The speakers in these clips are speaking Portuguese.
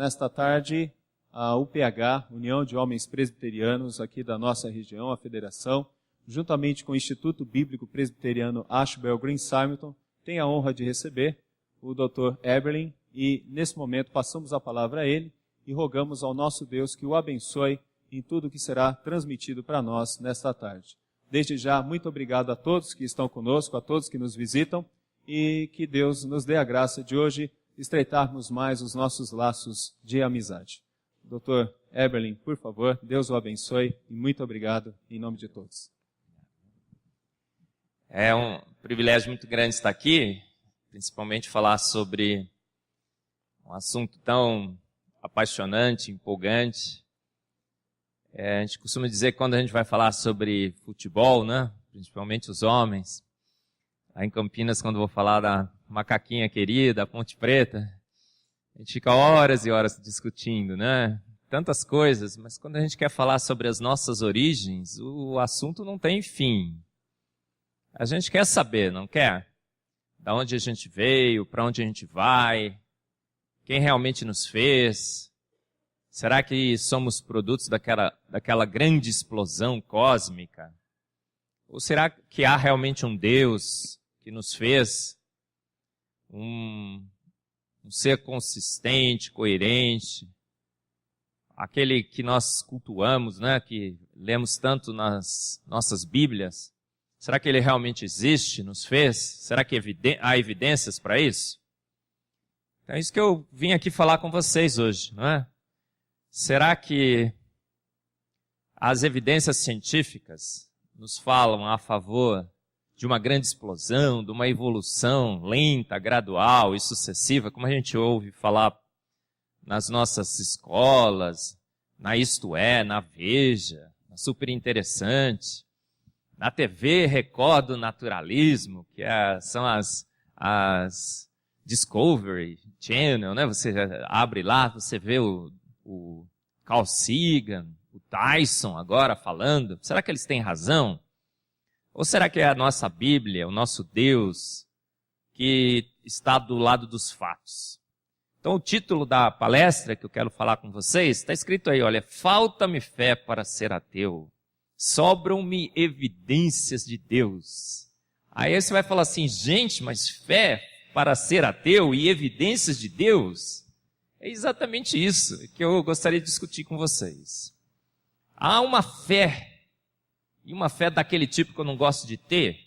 nesta tarde a UPH, União de Homens Presbiterianos, aqui da nossa região, a federação, juntamente com o Instituto Bíblico Presbiteriano Ashbel Green Simonton, tem a honra de receber o Dr. Eberlin e, nesse momento, passamos a palavra a ele e rogamos ao nosso Deus que o abençoe em tudo que será transmitido para nós nesta tarde. Desde já, muito obrigado a todos que estão conosco, a todos que nos visitam, e que Deus nos dê a graça de hoje estreitarmos mais os nossos laços de amizade. Dr. Eberlin, por favor, Deus o abençoe e muito obrigado em nome de todos. É um privilégio muito grande estar aqui, principalmente falar sobre um assunto tão apaixonante, empolgante. A gente costuma dizer que quando a gente vai falar sobre futebol, né, principalmente os homens, lá em Campinas, quando eu vou falar da macaquinha querida, a Ponte Preta, a gente fica horas e horas discutindo, né? Tantas coisas, mas quando a gente quer falar sobre as nossas origens, o assunto não tem fim. A gente quer saber, não quer? Da onde a gente veio, para onde a gente vai, quem realmente nos fez. Será que somos produtos daquela grande explosão cósmica? Ou será que há realmente um Deus que nos fez um ser consistente, coerente, aquele que nós cultuamos, né, que lemos tanto nas nossas Bíblias? Será que ele realmente existe, nos fez? Será que há evidências para isso? Então é isso que eu vim aqui falar com vocês hoje, não é? Será que as evidências científicas nos falam a favor de uma grande explosão, de uma evolução lenta, gradual e sucessiva, como a gente ouve falar nas nossas escolas, na Isto É, na Veja, na Super Interessante, na TV Record do Naturalismo, que são as Discovery Channel, né? Você abre lá, você vê o Carl Sagan, o Tyson agora falando. Será que eles têm razão? Ou será que é a nossa Bíblia, o nosso Deus, que está do lado dos fatos? Então o título da palestra que eu quero falar com vocês, está escrito aí, olha, falta-me fé para ser ateu, sobram-me evidências de Deus. Aí você vai falar assim, gente, mas fé para ser ateu e evidências de Deus? É exatamente isso que eu gostaria de discutir com vocês. Há uma fé, e uma fé daquele tipo que eu não gosto de ter,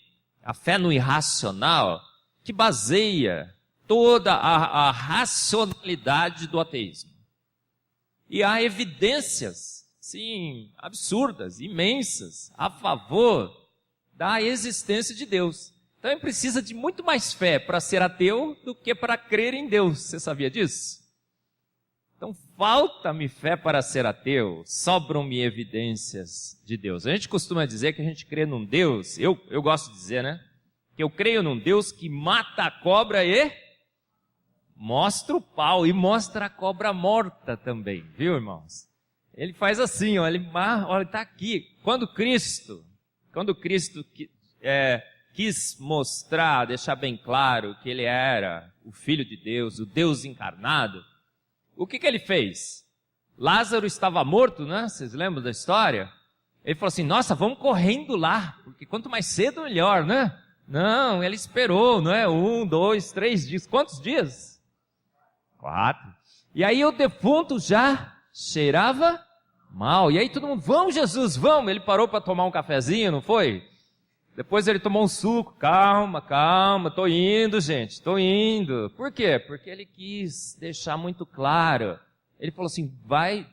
a fé no irracional, que baseia toda a racionalidade do ateísmo. E há evidências, sim, absurdas, imensas, a favor da existência de Deus. Então precisa de muito mais fé para ser ateu do que para crer em Deus. Você sabia disso? Então, falta-me fé para ser ateu, sobram-me evidências de Deus. A gente costuma dizer que a gente crê num Deus, eu gosto de dizer, né? Que eu creio num Deus que mata a cobra e mostra o pau, e mostra a cobra morta também, viu, irmãos? Ele faz assim, ó, olha, está aqui. Quando Cristo quis mostrar, deixar bem claro que ele era o Filho de Deus, o Deus encarnado, o que ele fez? Lázaro estava morto, né? Vocês lembram da história? Ele falou assim, nossa, vamos correndo lá, porque quanto mais cedo, melhor, né? Não, ele esperou, não é? 1, 2, 3 dias. Quantos dias? 4. E aí o defunto já cheirava mal. E aí todo mundo, vamos Jesus, vamos. Ele parou para tomar um cafezinho, não foi? Depois ele tomou um suco. Calma, tô indo, gente, estou indo. Por quê? Porque ele quis deixar muito claro. Ele falou assim,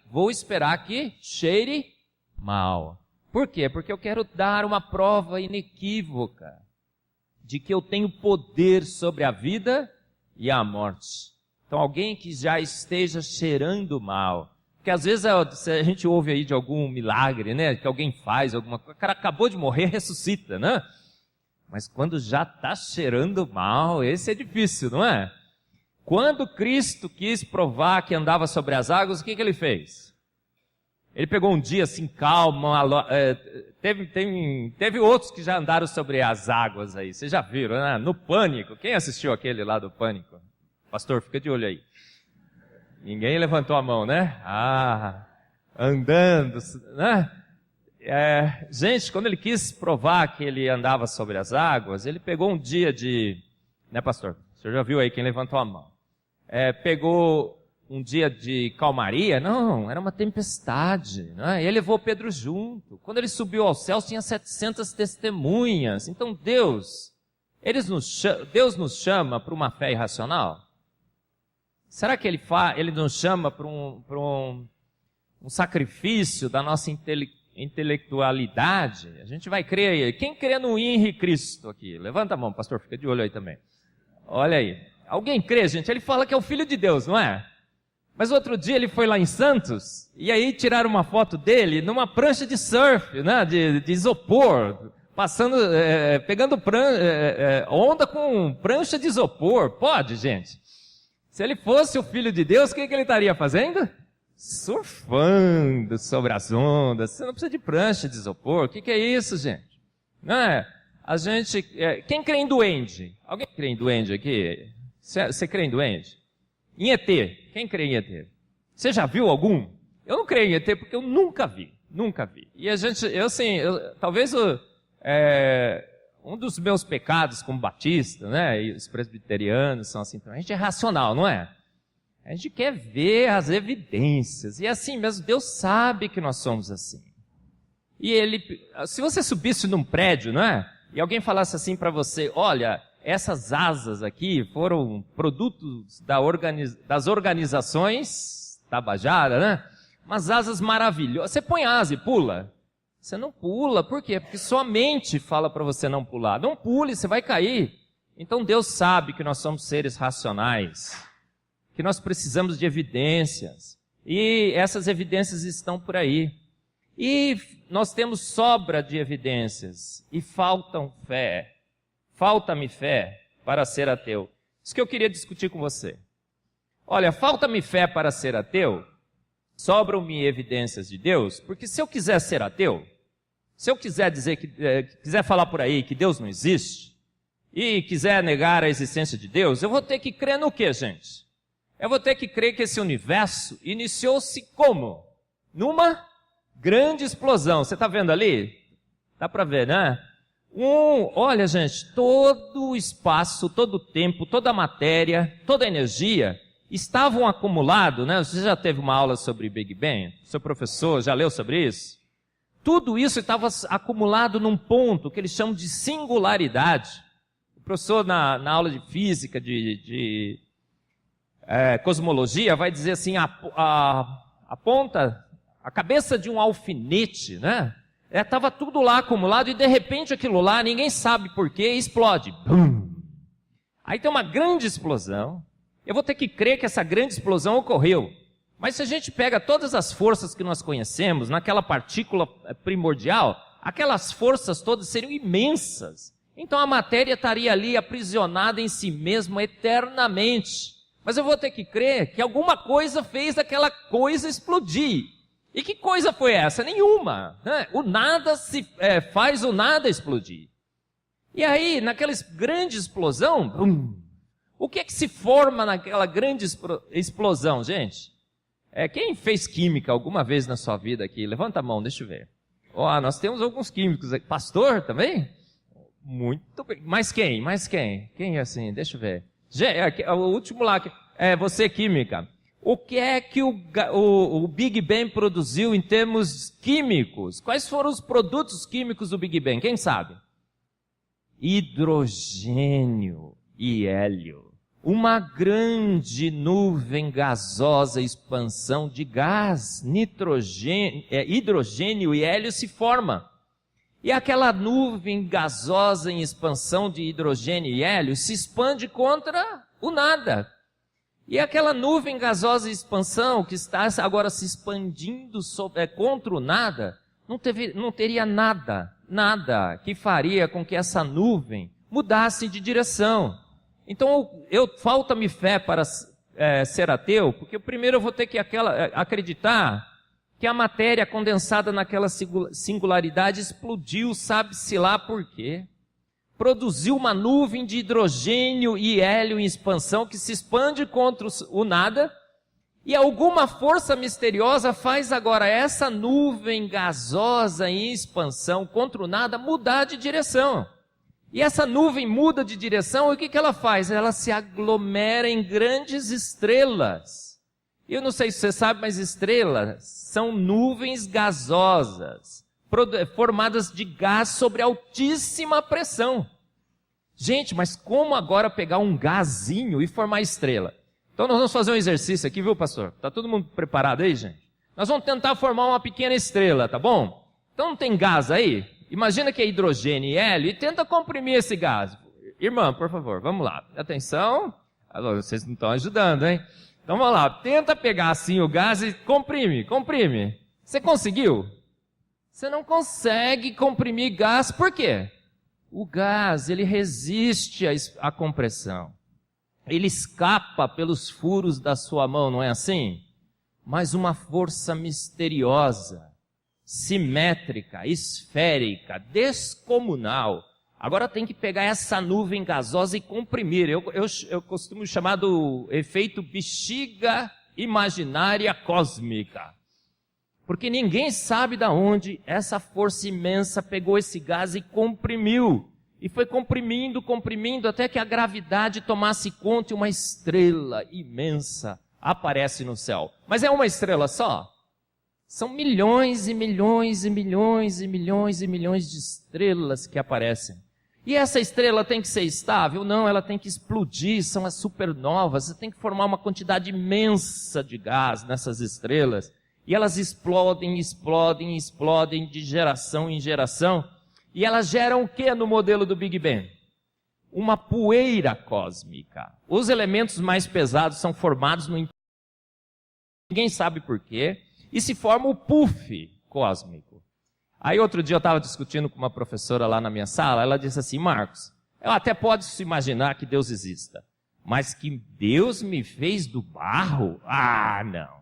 vou esperar que cheire mal. Por quê? Porque eu quero dar uma prova inequívoca de que eu tenho poder sobre a vida e a morte. Então alguém que já esteja cheirando mal. Porque às vezes a gente ouve aí de algum milagre, né? Que alguém faz alguma coisa. O cara acabou de morrer, ressuscita, né? Mas quando já está cheirando mal, esse é difícil, não é? Quando Cristo quis provar que andava sobre as águas, o que ele fez? Ele pegou um dia assim, calma, teve outros que já andaram sobre as águas aí, vocês já viram, né? No Pânico, quem assistiu aquele lá do Pânico? Pastor, fica de olho aí. Ninguém levantou a mão, né? Andando, né? Gente, quando ele quis provar que ele andava sobre as águas, ele pegou um dia de... Né, pastor? O senhor já viu aí quem levantou a mão? Pegou um dia de calmaria? Não, era uma tempestade, né? E ele levou Pedro junto. Quando ele subiu aos céus, tinha 700 testemunhas. Então Deus nos chama para uma fé irracional? Será que ele nos chama para um sacrifício da nossa intelectualidade? A gente vai crer aí. Quem crê no Henri Cristo aqui? Levanta a mão, pastor, fica de olho aí também. Olha aí. Alguém crê, gente? Ele fala que é o Filho de Deus, não é? Mas outro dia ele foi lá em Santos, e aí tiraram uma foto dele numa prancha de surf, né? De isopor, passando, pegando onda com prancha de isopor. Pode, gente? Se ele fosse o Filho de Deus, o que ele estaria fazendo? Surfando sobre as ondas. Você não precisa de prancha de isopor. O que é isso, gente? Não é? A gente... quem crê em duende? Alguém crê em duende aqui? Você crê em duende? Em ET? Quem crê em ET? Você já viu algum? Eu não creio em ET porque eu nunca vi. Nunca vi. E a gente... talvez um dos meus pecados como batista, né? E os presbiterianos são assim. A gente é racional, não é? A gente quer ver as evidências. E assim mesmo, Deus sabe que nós somos assim. E se você subisse num prédio, não é? E alguém falasse assim para você, olha, essas asas aqui foram produtos das organizações Tabajara, né? Umas asas maravilhosas. Você põe asa e pula? Você não pula. Por quê? Porque sua mente fala para você não pular. Não pule, você vai cair. Então Deus sabe que nós somos seres racionais, que nós precisamos de evidências. E essas evidências estão por aí. E nós temos sobra de evidências. E falta-me fé para ser ateu. Isso que eu queria discutir com você. Olha, falta-me fé para ser ateu, sobram-me evidências de Deus, porque se eu quiser ser ateu, se eu quiser dizer quiser falar por aí que Deus não existe, e quiser negar a existência de Deus, eu vou ter que crer no quê, gente? Eu vou ter que crer que esse universo iniciou-se como? Numa grande explosão. Você está vendo ali? Dá para ver, né? Olha, gente, todo o espaço, todo o tempo, toda a matéria, toda a energia estavam acumulados, né? Você já teve uma aula sobre Big Bang? Seu professor já leu sobre isso? Tudo isso estava acumulado num ponto que eles chamam de singularidade. O professor na aula de física, de cosmologia, vai dizer assim, a ponta, a cabeça de um alfinete, né? Estava tudo lá acumulado e de repente aquilo lá, ninguém sabe por quê, explode. Bum! Aí tem uma grande explosão. Eu vou ter que crer que essa grande explosão ocorreu. Mas se a gente pega todas as forças que nós conhecemos, naquela partícula primordial, aquelas forças todas seriam imensas. Então a matéria estaria ali aprisionada em si mesma eternamente. Mas eu vou ter que crer que alguma coisa fez aquela coisa explodir. E que coisa foi essa? Nenhuma. Né? O nada faz o nada explodir. E aí, naquela grande explosão, o que é que se forma naquela grande explosão, gente? Quem fez química alguma vez na sua vida aqui? Levanta a mão, deixa eu ver. Nós temos alguns químicos aqui. Pastor também? Muito bem. Mas quem? Quem é assim? Deixa eu ver. O último lá. Você, química. O que é que o Big Bang produziu em termos químicos? Quais foram os produtos químicos do Big Bang? Quem sabe? Hidrogênio e hélio. Uma grande nuvem gasosa, expansão de gás, hidrogênio e hélio se forma. E aquela nuvem gasosa em expansão de hidrogênio e hélio se expande contra o nada. E aquela nuvem gasosa em expansão que está agora se expandindo contra o nada, não teria nada que faria com que essa nuvem mudasse de direção. Então, falta-me fé para ser ateu, porque primeiro eu vou ter que acreditar que a matéria condensada naquela singularidade explodiu, sabe-se lá por quê. Produziu uma nuvem de hidrogênio e hélio em expansão que se expande contra o nada, E alguma força misteriosa faz agora essa nuvem gasosa em expansão contra o nada mudar de direção. E essa nuvem muda de direção, e o que ela faz? Ela se aglomera em grandes estrelas. Eu não sei se você sabe, mas estrelas são nuvens gasosas, formadas de gás sobre altíssima pressão. Gente, mas como agora pegar um gazinho e formar estrela? Então nós vamos fazer um exercício aqui, viu, pastor? Tá todo mundo preparado aí, gente? Nós vamos tentar formar uma pequena estrela, tá bom? Então não tem gás aí? Imagina que é hidrogênio e hélio e tenta comprimir esse gás. Irmã, por favor, vamos lá. Atenção. Vocês não estão ajudando, hein? Então vamos lá. Tenta pegar assim o gás e comprime. Você conseguiu? Você não consegue comprimir gás. Por quê? O gás, ele resiste à compressão. Ele escapa pelos furos da sua mão, não é assim? Mas uma força misteriosa, simétrica, esférica, descomunal. Agora tem que pegar essa nuvem gasosa e comprimir. Eu costumo chamar do efeito bexiga imaginária cósmica. Porque ninguém sabe de onde essa força imensa pegou esse gás e comprimiu. E foi comprimindo, até que a gravidade tomasse conta e uma estrela imensa aparece no céu. Mas é uma estrela só? São milhões e milhões e milhões e milhões e milhões de estrelas que aparecem. E essa estrela tem que ser estável? Não, ela tem que explodir, são as supernovas. Você tem que formar uma quantidade imensa de gás nessas estrelas. E elas explodem de geração em geração. E elas geram o que no modelo do Big Bang? Uma poeira cósmica. Os elementos mais pesados são formados no interior. Ninguém sabe por quê. E se forma o puff cósmico. Aí outro dia eu estava discutindo com uma professora lá na minha sala. Ela disse assim: Marcos, eu até posso imaginar que Deus exista. Mas que Deus me fez do barro? Ah, não.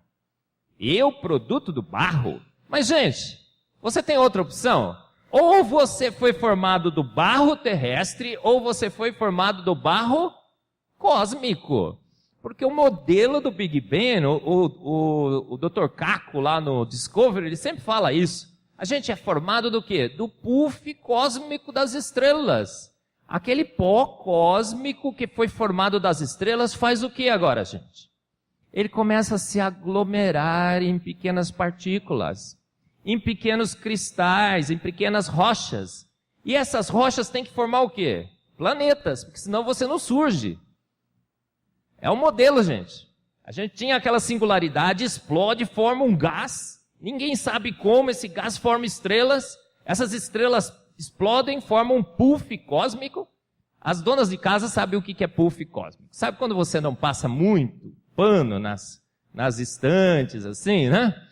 Eu, produto do barro? Mas, gente, você tem outra opção? Ou você foi formado do barro terrestre, ou você foi formado do barro cósmico. Porque o modelo do Big Bang, o Dr. Caco lá no Discovery, ele sempre fala isso. A gente é formado do quê? Do puff cósmico das estrelas. Aquele pó cósmico que foi formado das estrelas faz o que agora, gente? Ele começa a se aglomerar em pequenas partículas, em pequenos cristais, em pequenas rochas. E essas rochas têm que formar o quê? Planetas, porque senão você não surge. É um modelo, gente. A gente tinha aquela singularidade, explode, forma um gás. Ninguém sabe como esse gás forma estrelas. Essas estrelas explodem, formam um puff cósmico. As donas de casa sabem o que é puff cósmico. Sabe quando você não passa muito pano nas estantes, assim, né?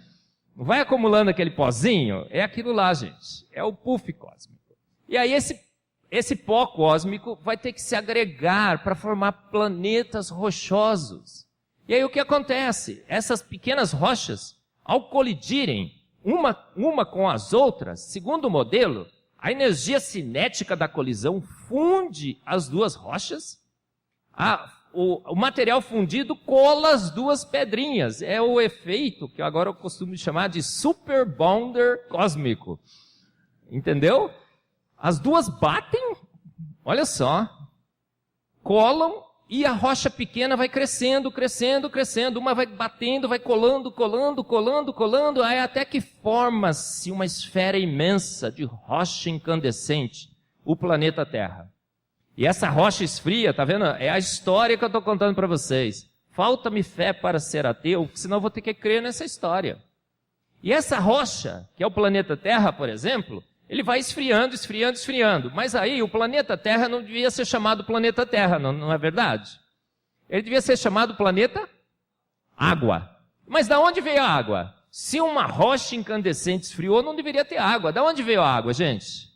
Não vai acumulando aquele pozinho? É aquilo lá, gente. É o puff cósmico. E aí esse pó cósmico vai ter que se agregar para formar planetas rochosos. E aí o que acontece? Essas pequenas rochas, ao colidirem uma com as outras, segundo o modelo, a energia cinética da colisão funde as duas rochas. O material fundido cola as duas pedrinhas. É o efeito que agora eu costumo chamar de super bonder cósmico. Entendeu? As duas batem, olha só, colam e a rocha pequena vai crescendo. Uma vai batendo, vai colando, aí até que forma-se uma esfera imensa de rocha incandescente, o planeta Terra. E essa rocha esfria, tá vendo? É a história que eu estou contando para vocês. Falta-me fé para ser ateu, senão eu vou ter que crer nessa história. E essa rocha, que é o planeta Terra, por exemplo, ele vai esfriando. Mas aí o planeta Terra não devia ser chamado planeta Terra, não é verdade? Ele devia ser chamado planeta Água. Mas da onde veio a água? Se uma rocha incandescente esfriou, não deveria ter água. Da onde veio a água, gente?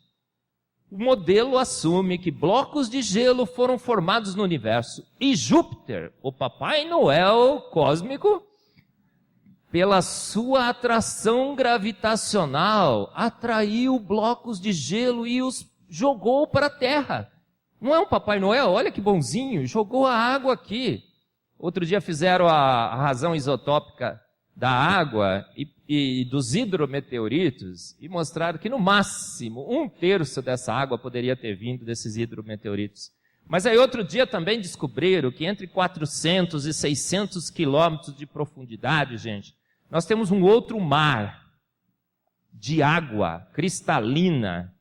O modelo assume que blocos de gelo foram formados no universo e Júpiter, o Papai Noel cósmico, pela sua atração gravitacional, atraiu blocos de gelo e os jogou para a Terra. Não é um Papai Noel? Olha que bonzinho, jogou a água aqui. Outro dia fizeram a razão isotópica da água e dos hidrometeoritos e mostraram que no máximo 1/3 dessa água poderia ter vindo desses hidrometeoritos. Mas aí outro dia também descobriram que entre 400 e 600 quilômetros de profundidade, gente, nós temos um outro mar de água cristalina,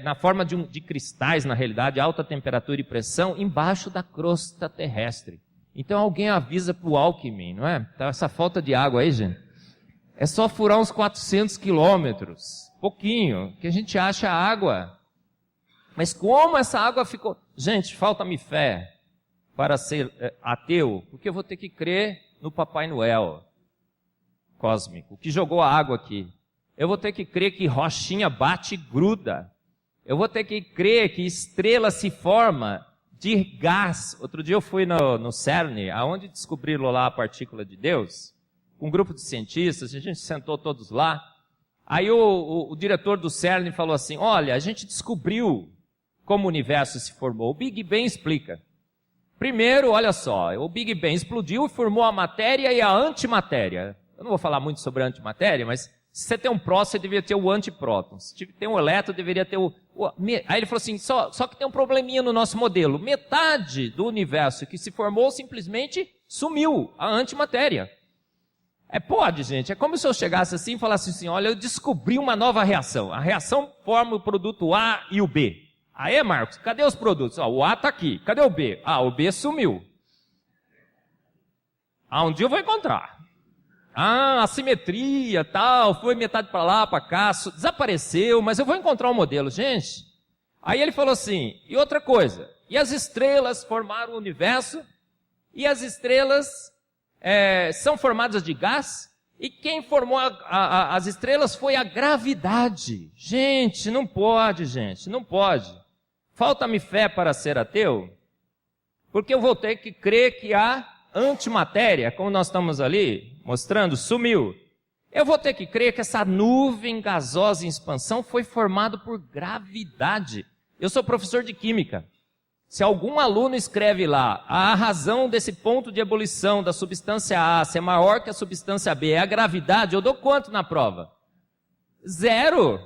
na forma de cristais, na realidade, alta temperatura e pressão, embaixo da crosta terrestre. Então alguém avisa para o Alckmin, não é? Tá essa falta de água aí, gente. É só furar uns 400 quilômetros, pouquinho, que a gente acha água. Mas como essa água ficou... Gente, falta-me fé para ser ateu, porque eu vou ter que crer no Papai Noel cósmico, que jogou a água aqui. Eu vou ter que crer que rochinha bate e gruda. Eu vou ter que crer que estrela se forma de gás. Outro dia eu fui no CERN, aonde descobriram lá a partícula de Deus, com um grupo de cientistas, a gente sentou todos lá. Aí o diretor do CERN falou assim, olha, a gente descobriu como o universo se formou. O Big Bang explica. Primeiro, olha só, o Big Bang explodiu e formou a matéria e a antimatéria. Eu não vou falar muito sobre a antimatéria, mas se você tem um próton, você deveria ter o antipróton. Se tem um elétron, deveria ter Aí ele falou assim, só que tem um probleminha no nosso modelo. Metade do universo que se formou simplesmente sumiu, a antimatéria. Pode, gente. É como se eu chegasse assim e falasse assim, olha, eu descobri uma nova reação. A reação forma o produto A e o B. Aí, Marcos, cadê os produtos? O A está aqui. Cadê o B? O B sumiu. Um dia eu vou encontrar. Assimetria, tal, foi metade para lá, para cá, desapareceu, mas eu vou encontrar um modelo. Gente, aí ele falou assim, e outra coisa, e as estrelas formaram o universo, e as estrelas são formadas de gás, e quem formou as estrelas foi a gravidade. Gente, não pode, não pode. Falta-me fé para ser ateu, porque eu vou ter que crer que a antimatéria, como nós estamos ali mostrando, sumiu. Eu vou ter que crer que essa nuvem gasosa em expansão foi formada por gravidade. Eu sou professor de química. Se algum aluno escreve lá, a razão desse ponto de ebulição da substância A ser maior que a substância B é a gravidade, eu dou quanto na prova? 0.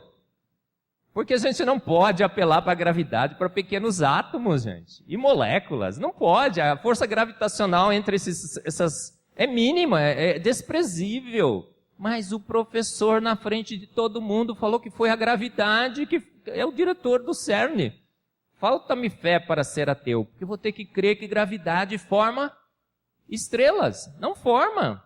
Porque a gente não pode apelar para a gravidade para pequenos átomos, gente, e moléculas. Não pode. A força gravitacional entre essas é mínima, é desprezível. Mas o professor na frente de todo mundo falou que foi a gravidade, que é o diretor do CERN. Falta-me fé para ser ateu, porque eu vou ter que crer que gravidade forma estrelas. Não forma.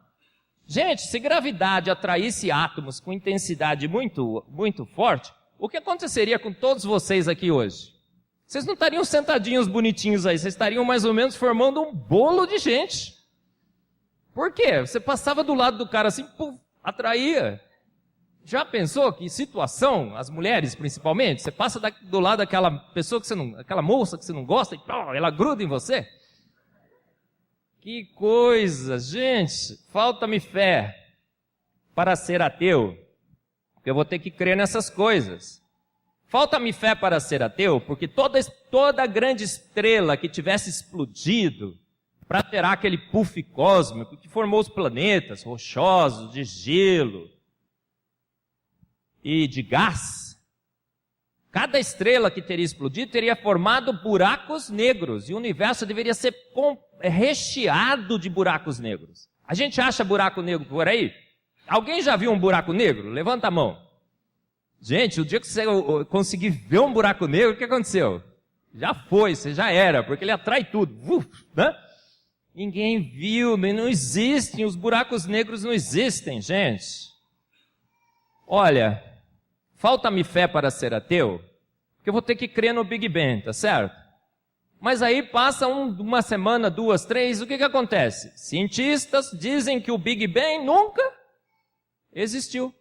Gente, se gravidade atraísse átomos com intensidade muito, muito forte, o que aconteceria com todos vocês aqui hoje? Vocês não estariam sentadinhos bonitinhos aí, vocês estariam mais ou menos formando um bolo de gente. Por quê? Você passava do lado do cara assim, puf, atraía. Já pensou que situação, as mulheres principalmente, você passa do lado daquela pessoa que você não, aquela moça que você não gosta e ela gruda em você? Que coisa, gente, falta-me fé para ser ateu. Eu vou ter que crer nessas coisas. Falta-me fé para ser ateu, porque toda grande estrela que tivesse explodido para ter aquele puff cósmico que formou os planetas rochosos, de gelo e de gás, cada estrela que teria explodido teria formado buracos negros, e o universo deveria ser recheado de buracos negros. A gente acha buraco negro por aí? Alguém já viu um buraco negro? Levanta a mão. Gente, o dia que você conseguir ver um buraco negro, o que aconteceu? Já foi, você já era, porque ele atrai tudo. Né? Ninguém viu, não existem, os buracos negros não existem, gente. Olha, falta-me fé para ser ateu, porque eu vou ter que crer no Big Bang, tá certo? Mas aí passa uma semana, 2, 3, o que acontece? Cientistas dizem que o Big Bang nunca existiu.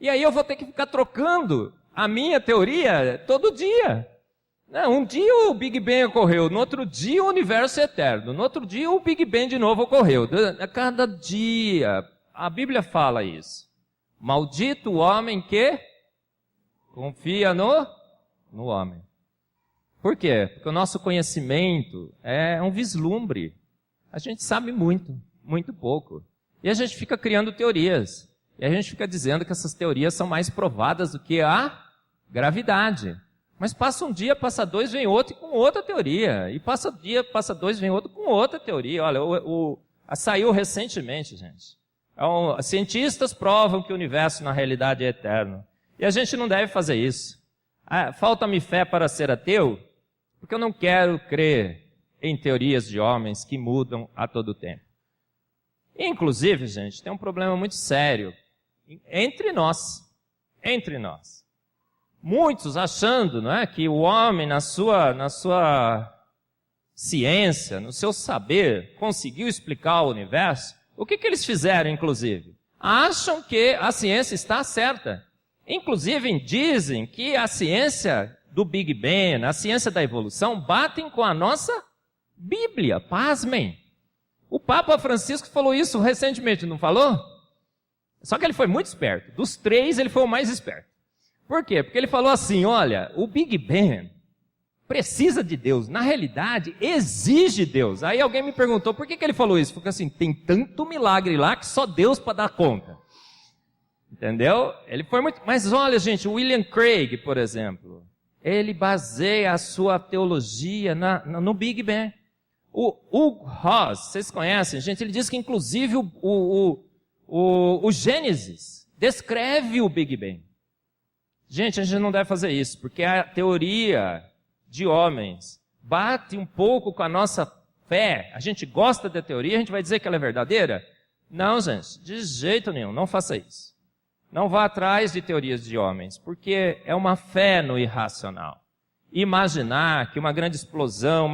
E aí eu vou ter que ficar trocando a minha teoria todo dia. Um dia o Big Bang ocorreu, no outro dia o universo é eterno, no outro dia o Big Bang de novo ocorreu. A cada dia, a Bíblia fala isso. Maldito o homem que confia no homem. Por quê? Porque o nosso conhecimento é um vislumbre. A gente sabe muito, muito pouco. E a gente fica criando teorias. E a gente fica dizendo que essas teorias são mais provadas do que a gravidade. Mas passa um dia, passa dois, vem outro com outra teoria. E passa um dia, passa dois, vem outro com outra teoria. Olha, saiu recentemente, gente. Cientistas provam que o universo na realidade é eterno. E a gente não deve fazer isso. Falta-me fé para ser ateu, porque eu não quero crer em teorias de homens que mudam a todo tempo. Inclusive, gente, tem um problema muito sério entre nós. Entre nós. Muitos achando, não é, que o homem, na sua ciência, no seu saber, conseguiu explicar o universo. O que eles fizeram, inclusive? Acham que a ciência está certa. Inclusive, dizem que a ciência do Big Bang, a ciência da evolução, batem com a nossa Bíblia. Pasmem. O Papa Francisco falou isso recentemente, não falou? Só que ele foi muito esperto. Dos três, ele foi o mais esperto. Por quê? Porque ele falou assim, olha, o Big Bang precisa de Deus. Na realidade, exige Deus. Aí alguém me perguntou, por que ele falou isso? Porque assim, tem tanto milagre lá que só Deus para dar conta. Entendeu? Ele foi muito... Mas olha, gente, o William Craig, por exemplo, ele baseia a sua teologia no Big Bang. O Hugh Ross, vocês conhecem, gente, ele diz que inclusive o Gênesis descreve o Big Bang. Gente, a gente não deve fazer isso, porque a teoria de homens bate um pouco com a nossa fé. A gente gosta da teoria, a gente vai dizer que ela é verdadeira? Não, gente, de jeito nenhum, não faça isso. Não vá atrás de teorias de homens, porque é uma fé no irracional. Imaginar que uma grande explosão,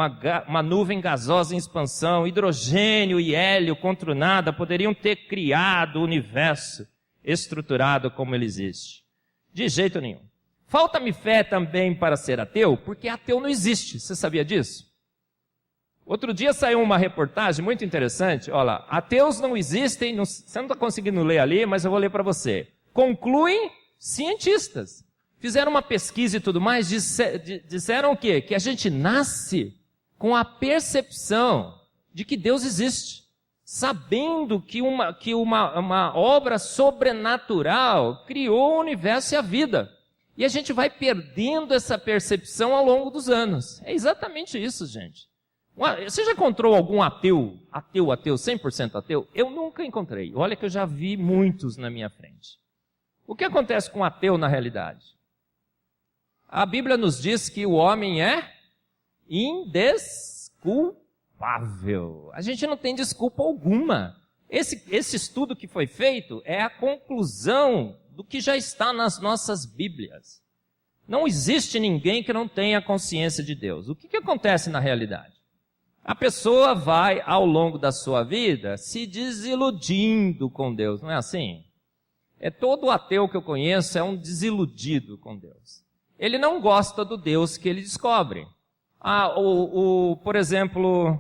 uma nuvem gasosa em expansão, hidrogênio e hélio contra o nada poderiam ter criado o universo estruturado como ele existe. De jeito nenhum. Falta-me fé também para ser ateu, porque ateu não existe. Você sabia disso? Outro dia saiu uma reportagem muito interessante. Olha, ateus não existem, você não está conseguindo ler ali, mas eu vou ler para você. Concluem cientistas. Fizeram uma pesquisa e tudo mais, disseram o quê? Que a gente nasce com a percepção de que Deus existe. Sabendo que uma obra sobrenatural criou o universo e a vida. E a gente vai perdendo essa percepção ao longo dos anos. É exatamente isso, gente. Você já encontrou algum ateu, 100% ateu? Eu nunca encontrei. Olha que eu já vi muitos na minha frente. O que acontece com o ateu na realidade? A Bíblia nos diz que o homem é indesculpável. A gente não tem desculpa alguma. Esse estudo que foi feito é a conclusão do que já está nas nossas Bíblias. Não existe ninguém que não tenha consciência de Deus. O que acontece na realidade? A pessoa vai, ao longo da sua vida, se desiludindo com Deus, não é assim? Todo ateu que eu conheço é um desiludido com Deus. Ele não gosta do Deus que ele descobre. Por exemplo,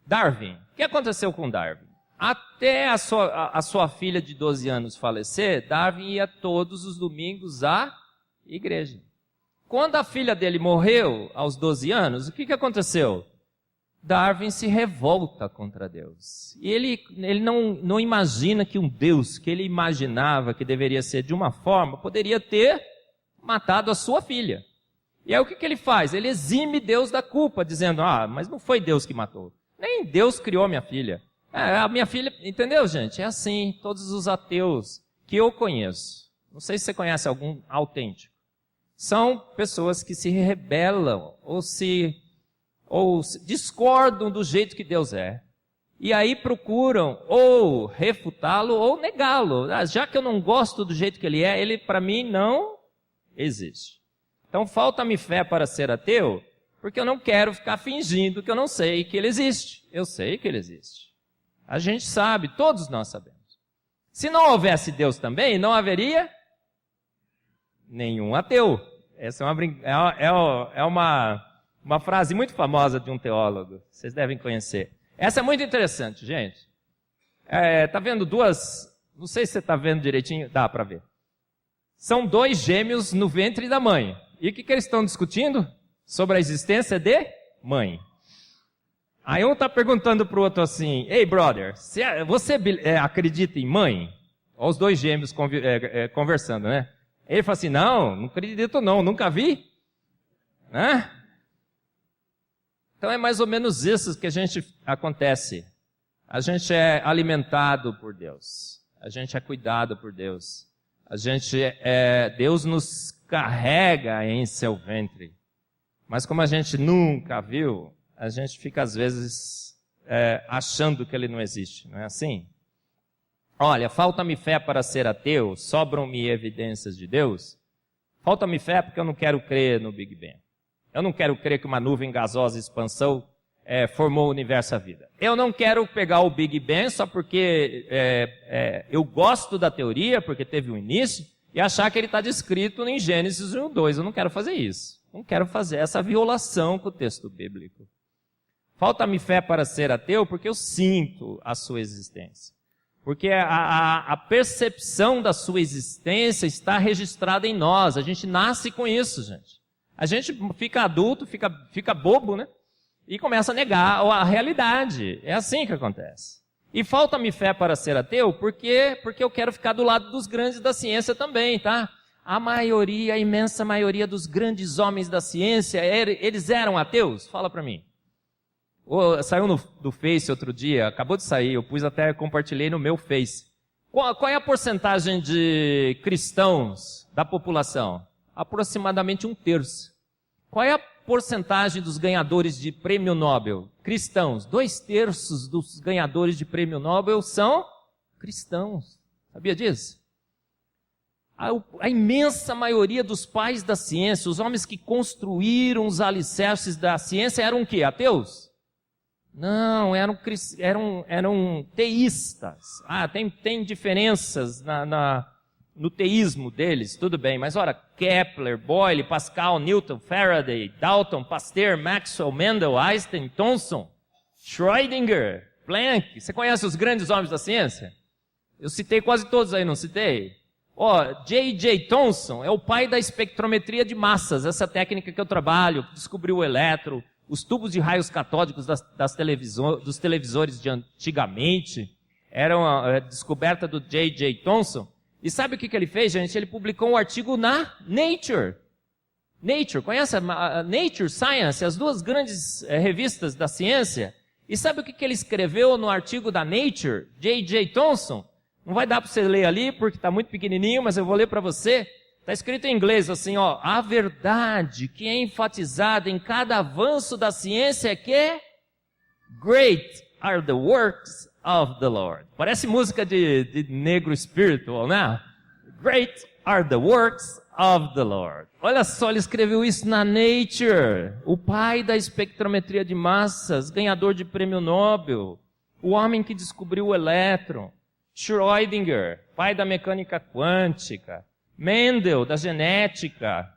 Darwin. O que aconteceu com Darwin? Até a sua filha de 12 anos falecer, Darwin ia todos os domingos à igreja. Quando a filha dele morreu, aos 12 anos, o que aconteceu? Darwin se revolta contra Deus. E ele não imagina que um Deus que ele imaginava que deveria ser de uma forma, poderia ter matado a sua filha. E aí o que ele faz? Ele exime Deus da culpa, dizendo, mas não foi Deus que matou. Nem Deus criou minha filha. A minha filha, entendeu, gente? É assim, todos os ateus que eu conheço, não sei se você conhece algum autêntico, são pessoas que se rebelam ou discordam do jeito que Deus é. E aí procuram ou refutá-lo ou negá-lo. Já que eu não gosto do jeito que ele é, ele para mim não existe. Então falta-me fé para ser ateu, porque eu não quero ficar fingindo que eu não sei que ele existe. Eu sei que ele existe. A gente sabe, todos nós sabemos. Se não houvesse Deus também, não haveria nenhum ateu. Essa é uma frase muito famosa de um teólogo. Vocês devem conhecer. Essa é muito interessante, gente. Tá vendo duas... Não sei se você está vendo direitinho. Dá para ver. São dois gêmeos no ventre da mãe. E o que eles estão discutindo? Sobre a existência de mãe. Aí um está perguntando para o outro assim, ei, brother, você acredita em mãe? Olha os dois gêmeos conversando, né? Ele fala assim, não acredito não, nunca vi. Né? Então é mais ou menos isso que acontece. A gente é alimentado por Deus. A gente é cuidado por Deus. Deus nos carrega em seu ventre. Mas como a gente nunca viu, a gente fica às vezes achando que ele não existe. Não é assim? Olha, falta-me fé para ser ateu, sobram-me evidências de Deus. Falta-me fé porque eu não quero crer no Big Bang. Eu não quero crer que uma nuvem gasosa expansão formou o universo e a vida. Eu não quero pegar o Big Bang só porque eu gosto da teoria, porque teve um início, e achar que ele está descrito em Gênesis 1:2. Eu não quero fazer isso. Não quero fazer essa violação com o texto bíblico. Falta-me fé para ser ateu porque eu sinto a sua existência. Porque a percepção da sua existência está registrada em nós. A gente nasce com isso, gente. A gente fica adulto, fica bobo, né? E começa a negar a realidade. É assim que acontece. E falta-me fé para ser ateu porque eu quero ficar do lado dos grandes da ciência também, tá? A imensa maioria dos grandes homens da ciência, eles eram ateus? Fala para mim. Saiu do Face outro dia, acabou de sair, eu compartilhei no meu Face. Qual é a porcentagem de cristãos da população? Aproximadamente 1/3. Qual é a porcentagem dos ganhadores de prêmio Nobel? Cristãos. 2/3 dos ganhadores de prêmio Nobel são cristãos. Sabia disso? A imensa maioria dos pais da ciência, os homens que construíram os alicerces da ciência, eram o quê? Ateus? Não, eram teístas. Tem diferenças no teísmo deles, tudo bem. Mas olha, Kepler, Boyle, Pascal, Newton, Faraday, Dalton, Pasteur, Maxwell, Mendel, Einstein, Thomson, Schrödinger, Planck. Você conhece os grandes homens da ciência? Eu citei quase todos aí, não citei? J.J. Thomson é o pai da espectrometria de massas, essa técnica que eu trabalho, que descobriu o elétron, os tubos de raios catódicos dos televisores de antigamente, eram a descoberta do J.J. Thomson. E sabe o que ele fez, gente? Ele publicou um artigo na Nature. Nature, conhece a Nature, Science, as duas grandes revistas da ciência? E sabe o que ele escreveu no artigo da Nature, J.J. Thomson? Não vai dar para você ler ali, porque está muito pequenininho, mas eu vou ler para você. Está escrito em inglês assim, a verdade que é enfatizada em cada avanço da ciência é que great are the works of the Lord. Parece música de negro spiritual, né? Great are the works of the Lord. Olha só, ele escreveu isso na Nature. O pai da espectrometria de massas, ganhador de prêmio Nobel. O homem que descobriu o elétron. Schrödinger, pai da mecânica quântica. Mendel, da genética.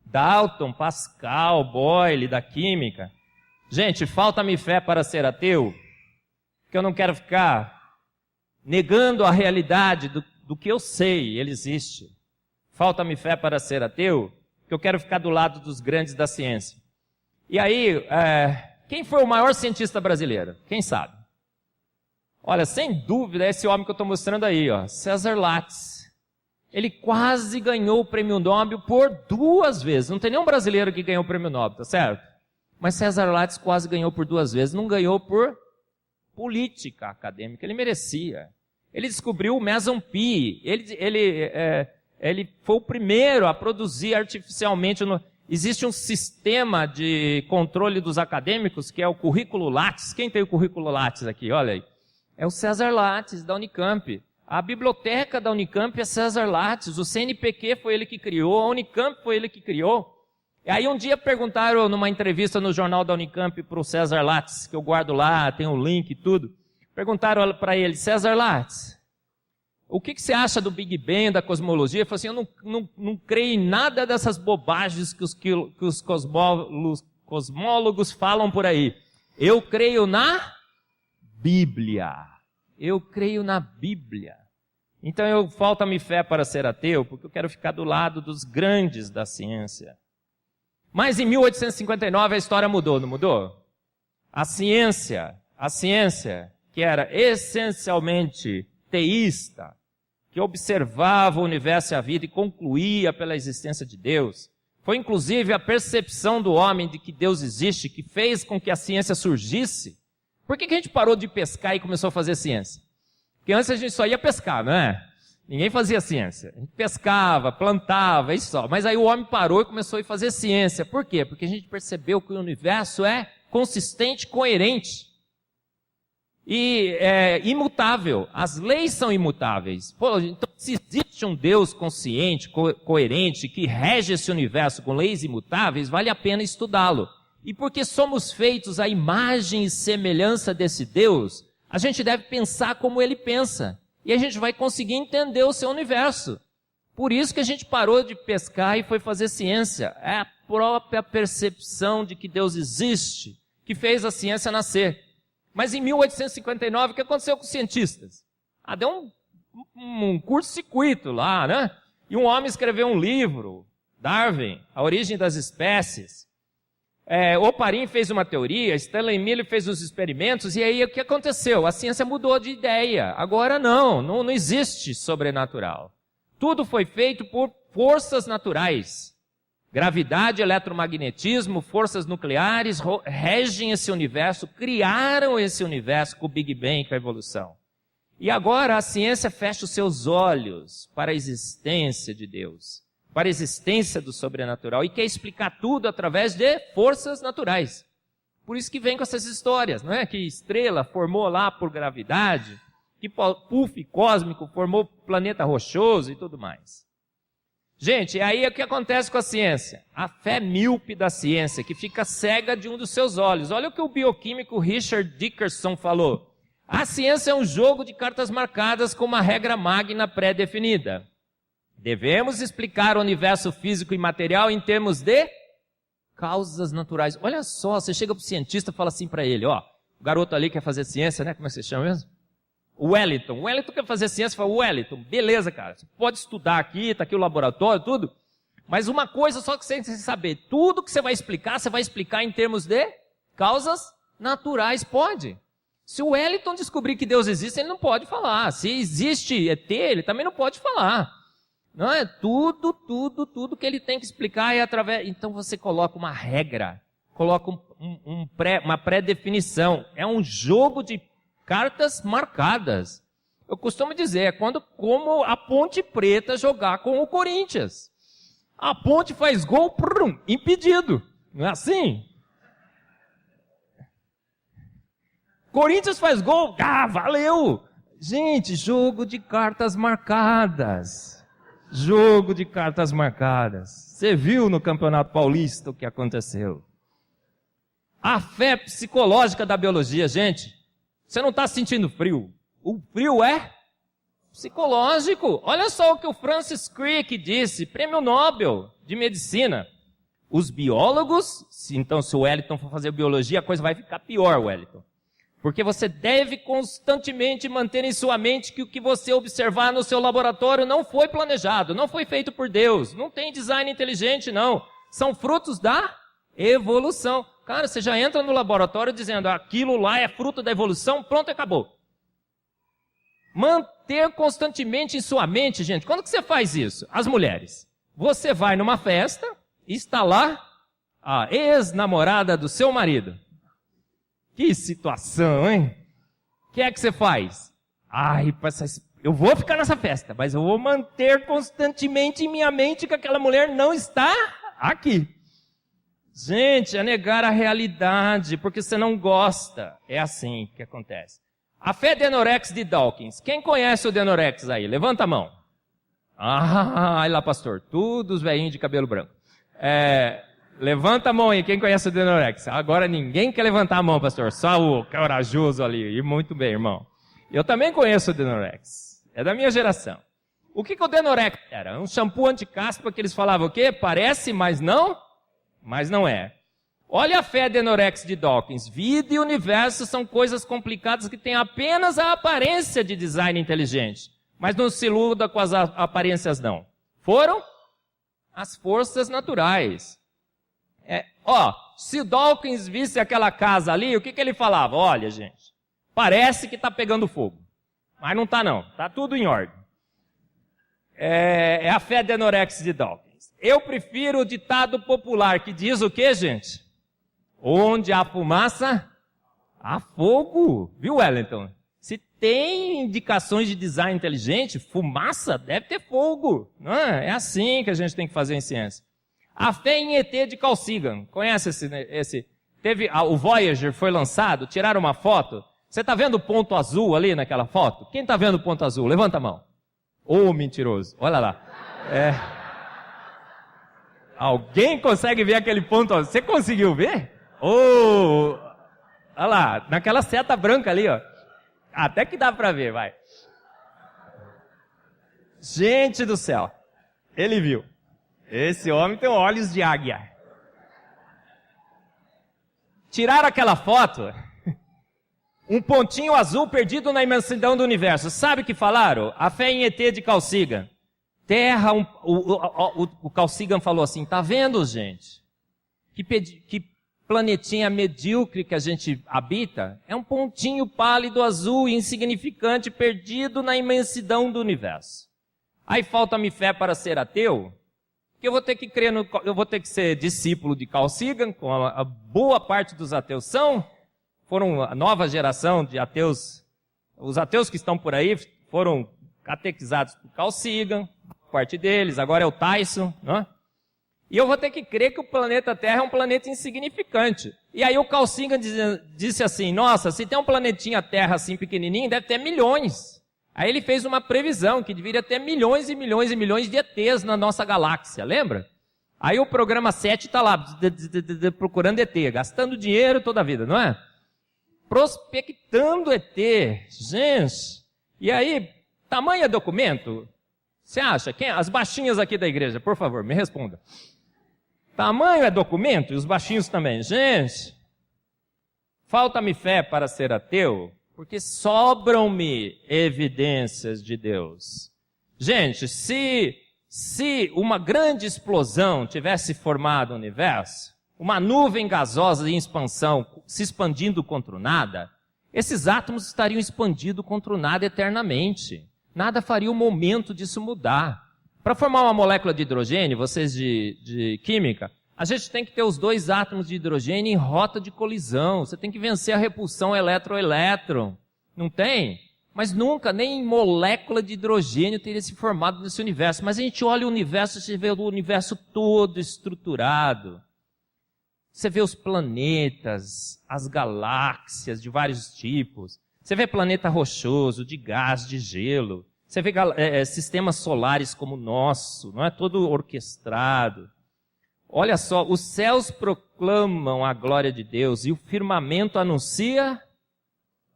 Dalton, Pascal, Boyle, da química. Gente, falta-me fé para ser ateu, porque eu não quero ficar negando a realidade do que eu sei, ele existe. Falta-me fé para ser ateu, porque eu quero ficar do lado dos grandes da ciência. E aí, quem foi o maior cientista brasileiro? Quem sabe? Olha, sem dúvida, é esse homem que eu estou mostrando aí, César Lattes. Ele quase ganhou o prêmio Nobel por 2 vezes. Não tem nenhum brasileiro que ganhou o prêmio Nobel, tá certo? Mas César Lattes quase ganhou por 2 vezes. Não ganhou por política acadêmica. Ele merecia. Ele descobriu o meson pi. Ele foi o primeiro a produzir artificialmente. Existe um sistema de controle dos acadêmicos que é o currículo Lattes. Quem tem o currículo Lattes aqui? Olha aí. É o César Lattes, da Unicamp. A biblioteca da Unicamp é César Lattes. O CNPq foi ele que criou. A Unicamp foi ele que criou. E aí um dia perguntaram numa entrevista no jornal da Unicamp para o César Lattes, que eu guardo lá, tem um link e tudo. Perguntaram para ele, César Lattes, o que você acha do Big Bang, da cosmologia? Ele falou assim, eu não creio em nada dessas bobagens que os cosmólogos falam por aí. Eu creio na Bíblia. Eu creio na Bíblia. Então falta-me fé para ser ateu, porque eu quero ficar do lado dos grandes da ciência. Mas em 1859 a história mudou, não mudou? A ciência que era essencialmente teísta, que observava o universo e a vida e concluía pela existência de Deus, foi inclusive a percepção do homem de que Deus existe que fez com que a ciência surgisse. Por que a gente parou de pescar e começou a fazer ciência? Porque antes a gente só ia pescar, não é? Ninguém fazia ciência. A gente pescava, plantava, isso só. Mas aí o homem parou e começou a fazer ciência. Por quê? Porque a gente percebeu que o universo é consistente, coerente e imutável. As leis são imutáveis. Pô, então, se existe um Deus consciente, coerente, que rege esse universo com leis imutáveis, vale a pena estudá-lo. E porque somos feitos à imagem e semelhança desse Deus, a gente deve pensar como ele pensa. E a gente vai conseguir entender o seu universo. Por isso que a gente parou de pescar e foi fazer ciência. É a própria percepção de que Deus existe que fez a ciência nascer. Mas em 1859, o que aconteceu com os cientistas? Deu um curto-circuito lá, né? E um homem escreveu um livro, Darwin, A Origem das Espécies. Oparin fez uma teoria, Stanley Miller fez os experimentos, e aí o que aconteceu? A ciência mudou de ideia. Agora não existe sobrenatural. Tudo foi feito por forças naturais. Gravidade, eletromagnetismo, forças nucleares regem esse universo, criaram esse universo com o Big Bang, com a evolução. E agora a ciência fecha os seus olhos para a existência de Deus, para a existência do sobrenatural, e quer explicar tudo através de forças naturais. Por isso que vem com essas histórias, não é? Que estrela formou lá por gravidade, que puff cósmico formou planeta rochoso e tudo mais. Gente, aí o que acontece com a ciência? A fé míope da ciência, que fica cega de um dos seus olhos. Olha o que o bioquímico Richard Dickerson falou. A ciência é um jogo de cartas marcadas com uma regra magna pré-definida. Devemos explicar o universo físico e material em termos de causas naturais. Olha só, você chega para o cientista e fala assim para ele, ó, o garoto ali quer fazer ciência, né? Como é que você chama mesmo? O Wellington quer fazer ciência, fala, Wellington, beleza, cara, você pode estudar aqui, tá aqui o laboratório, tudo, mas uma coisa só que você tem que saber, tudo que você vai explicar em termos de causas naturais, pode. Se o Wellington descobrir que Deus existe, ele não pode falar. Se existe ET, ele também não pode falar. Não é tudo que ele tem que explicar é através. Então você coloca uma regra, coloca uma pré-definição. É um jogo de cartas marcadas. Eu costumo dizer, é como a Ponte Preta jogar com o Corinthians. A Ponte faz gol, impedido. Não é assim? Corinthians faz gol, valeu! Gente, jogo de cartas marcadas. Jogo de cartas marcadas. Você viu no Campeonato Paulista o que aconteceu? A fé psicológica da biologia, gente. Você não está sentindo frio. O frio é psicológico. Olha só o que o Francis Crick disse, prêmio Nobel de Medicina. Os biólogos, então se o Wellington for fazer biologia, a coisa vai ficar pior, Wellington. Porque você deve constantemente manter em sua mente que o que você observar no seu laboratório não foi planejado, não foi feito por Deus, não tem design inteligente, não. São frutos da evolução. Cara, você já entra no laboratório dizendo, aquilo lá é fruto da evolução, pronto, acabou. Manter constantemente em sua mente, gente, quando que você faz isso? As mulheres. Você vai numa festa e está lá a ex-namorada do seu marido. Que situação, hein? O que é que você faz? Eu vou ficar nessa festa, mas eu vou manter constantemente em minha mente que aquela mulher não está aqui. Gente, é negar a realidade, porque você não gosta. É assim que acontece. A fé Denorex de Dawkins. Quem conhece o Denorex aí? Levanta a mão. Olha lá, pastor. Todos velhinhos de cabelo branco. Levanta a mão aí, quem conhece o Denorex? Agora ninguém quer levantar a mão, pastor. Só o corajoso ali. E muito bem, irmão. Eu também conheço o Denorex. É da minha geração. O que o Denorex era? Um shampoo anti-caspa que eles falavam o quê? Parece, mas não é. Olha a fé Denorex de Dawkins. Vida e universo são coisas complicadas que têm apenas a aparência de design inteligente. Mas não se iluda com as aparências, não. Foram as forças naturais. Se o Dawkins visse aquela casa ali, o que ele falava? Olha, gente, parece que está pegando fogo. Mas não está não, está tudo em ordem. É a fé de Anorexia de Dawkins. Eu prefiro o ditado popular que diz o quê, gente? Onde há fumaça, há fogo. Viu, Wellington? Se tem indicações de design inteligente, fumaça, deve ter fogo. Não é? É assim que a gente tem que fazer em ciência. A fé em ET de Carl Sagan. Conhece esse? O Voyager foi lançado, tiraram uma foto. Você está vendo o ponto azul ali naquela foto? Quem está vendo o ponto azul? Levanta a mão. Ô, mentiroso. Olha lá. Alguém consegue ver aquele ponto azul? Você conseguiu ver? Olha lá, naquela seta branca ali, ó. Até que dá para ver, vai. Gente do céu. Ele viu. Esse homem tem olhos de águia. Tiraram aquela foto, um pontinho azul perdido na imensidão do universo. Sabe o que falaram? A fé em ET de Carl Sagan. Terra, o Carl Sagan falou assim, tá vendo, gente? Que planetinha medíocre que a gente habita é um pontinho pálido azul, insignificante, perdido na imensidão do universo. Aí falta-me fé para ser ateu, que eu vou ter que crer eu vou ter que ser discípulo de Carl Sagan, como a boa parte dos ateus foram a nova geração de ateus. Os ateus que estão por aí foram catequizados por Carl Sagan, parte deles, agora é o Tyson, né? E eu vou ter que crer que o planeta Terra é um planeta insignificante. E aí o Carl Sagan disse assim, nossa, se tem um planetinha Terra assim pequenininho, deve ter milhões. Aí ele fez uma previsão que deveria ter milhões e milhões e milhões de ETs na nossa galáxia, lembra? Aí o programa 7 está lá, procurando ET, gastando dinheiro toda a vida, não é? Prospectando ET, gente. E aí, tamanho é documento? Você acha? As baixinhas aqui da igreja, por favor, me responda. Tamanho é documento? E os baixinhos também. Gente, falta-me fé para ser ateu, porque sobram-me evidências de Deus. Gente, se uma grande explosão tivesse formado o universo, uma nuvem gasosa em expansão, se expandindo contra o nada, esses átomos estariam expandindo contra o nada eternamente. Nada faria o momento disso mudar. Para formar uma molécula de hidrogênio, vocês de química, a gente tem que ter os dois átomos de hidrogênio em rota de colisão. Você tem que vencer a repulsão elétron-elétron. Não tem? Mas nunca, nem molécula de hidrogênio teria se formado nesse universo. Mas a gente olha o universo, você vê o universo todo estruturado. Você vê os planetas, as galáxias de vários tipos. Você vê planeta rochoso, de gás, de gelo. Você vê sistemas solares como o nosso, não é? Todo orquestrado. Olha só, os céus proclamam a glória de Deus e o firmamento anuncia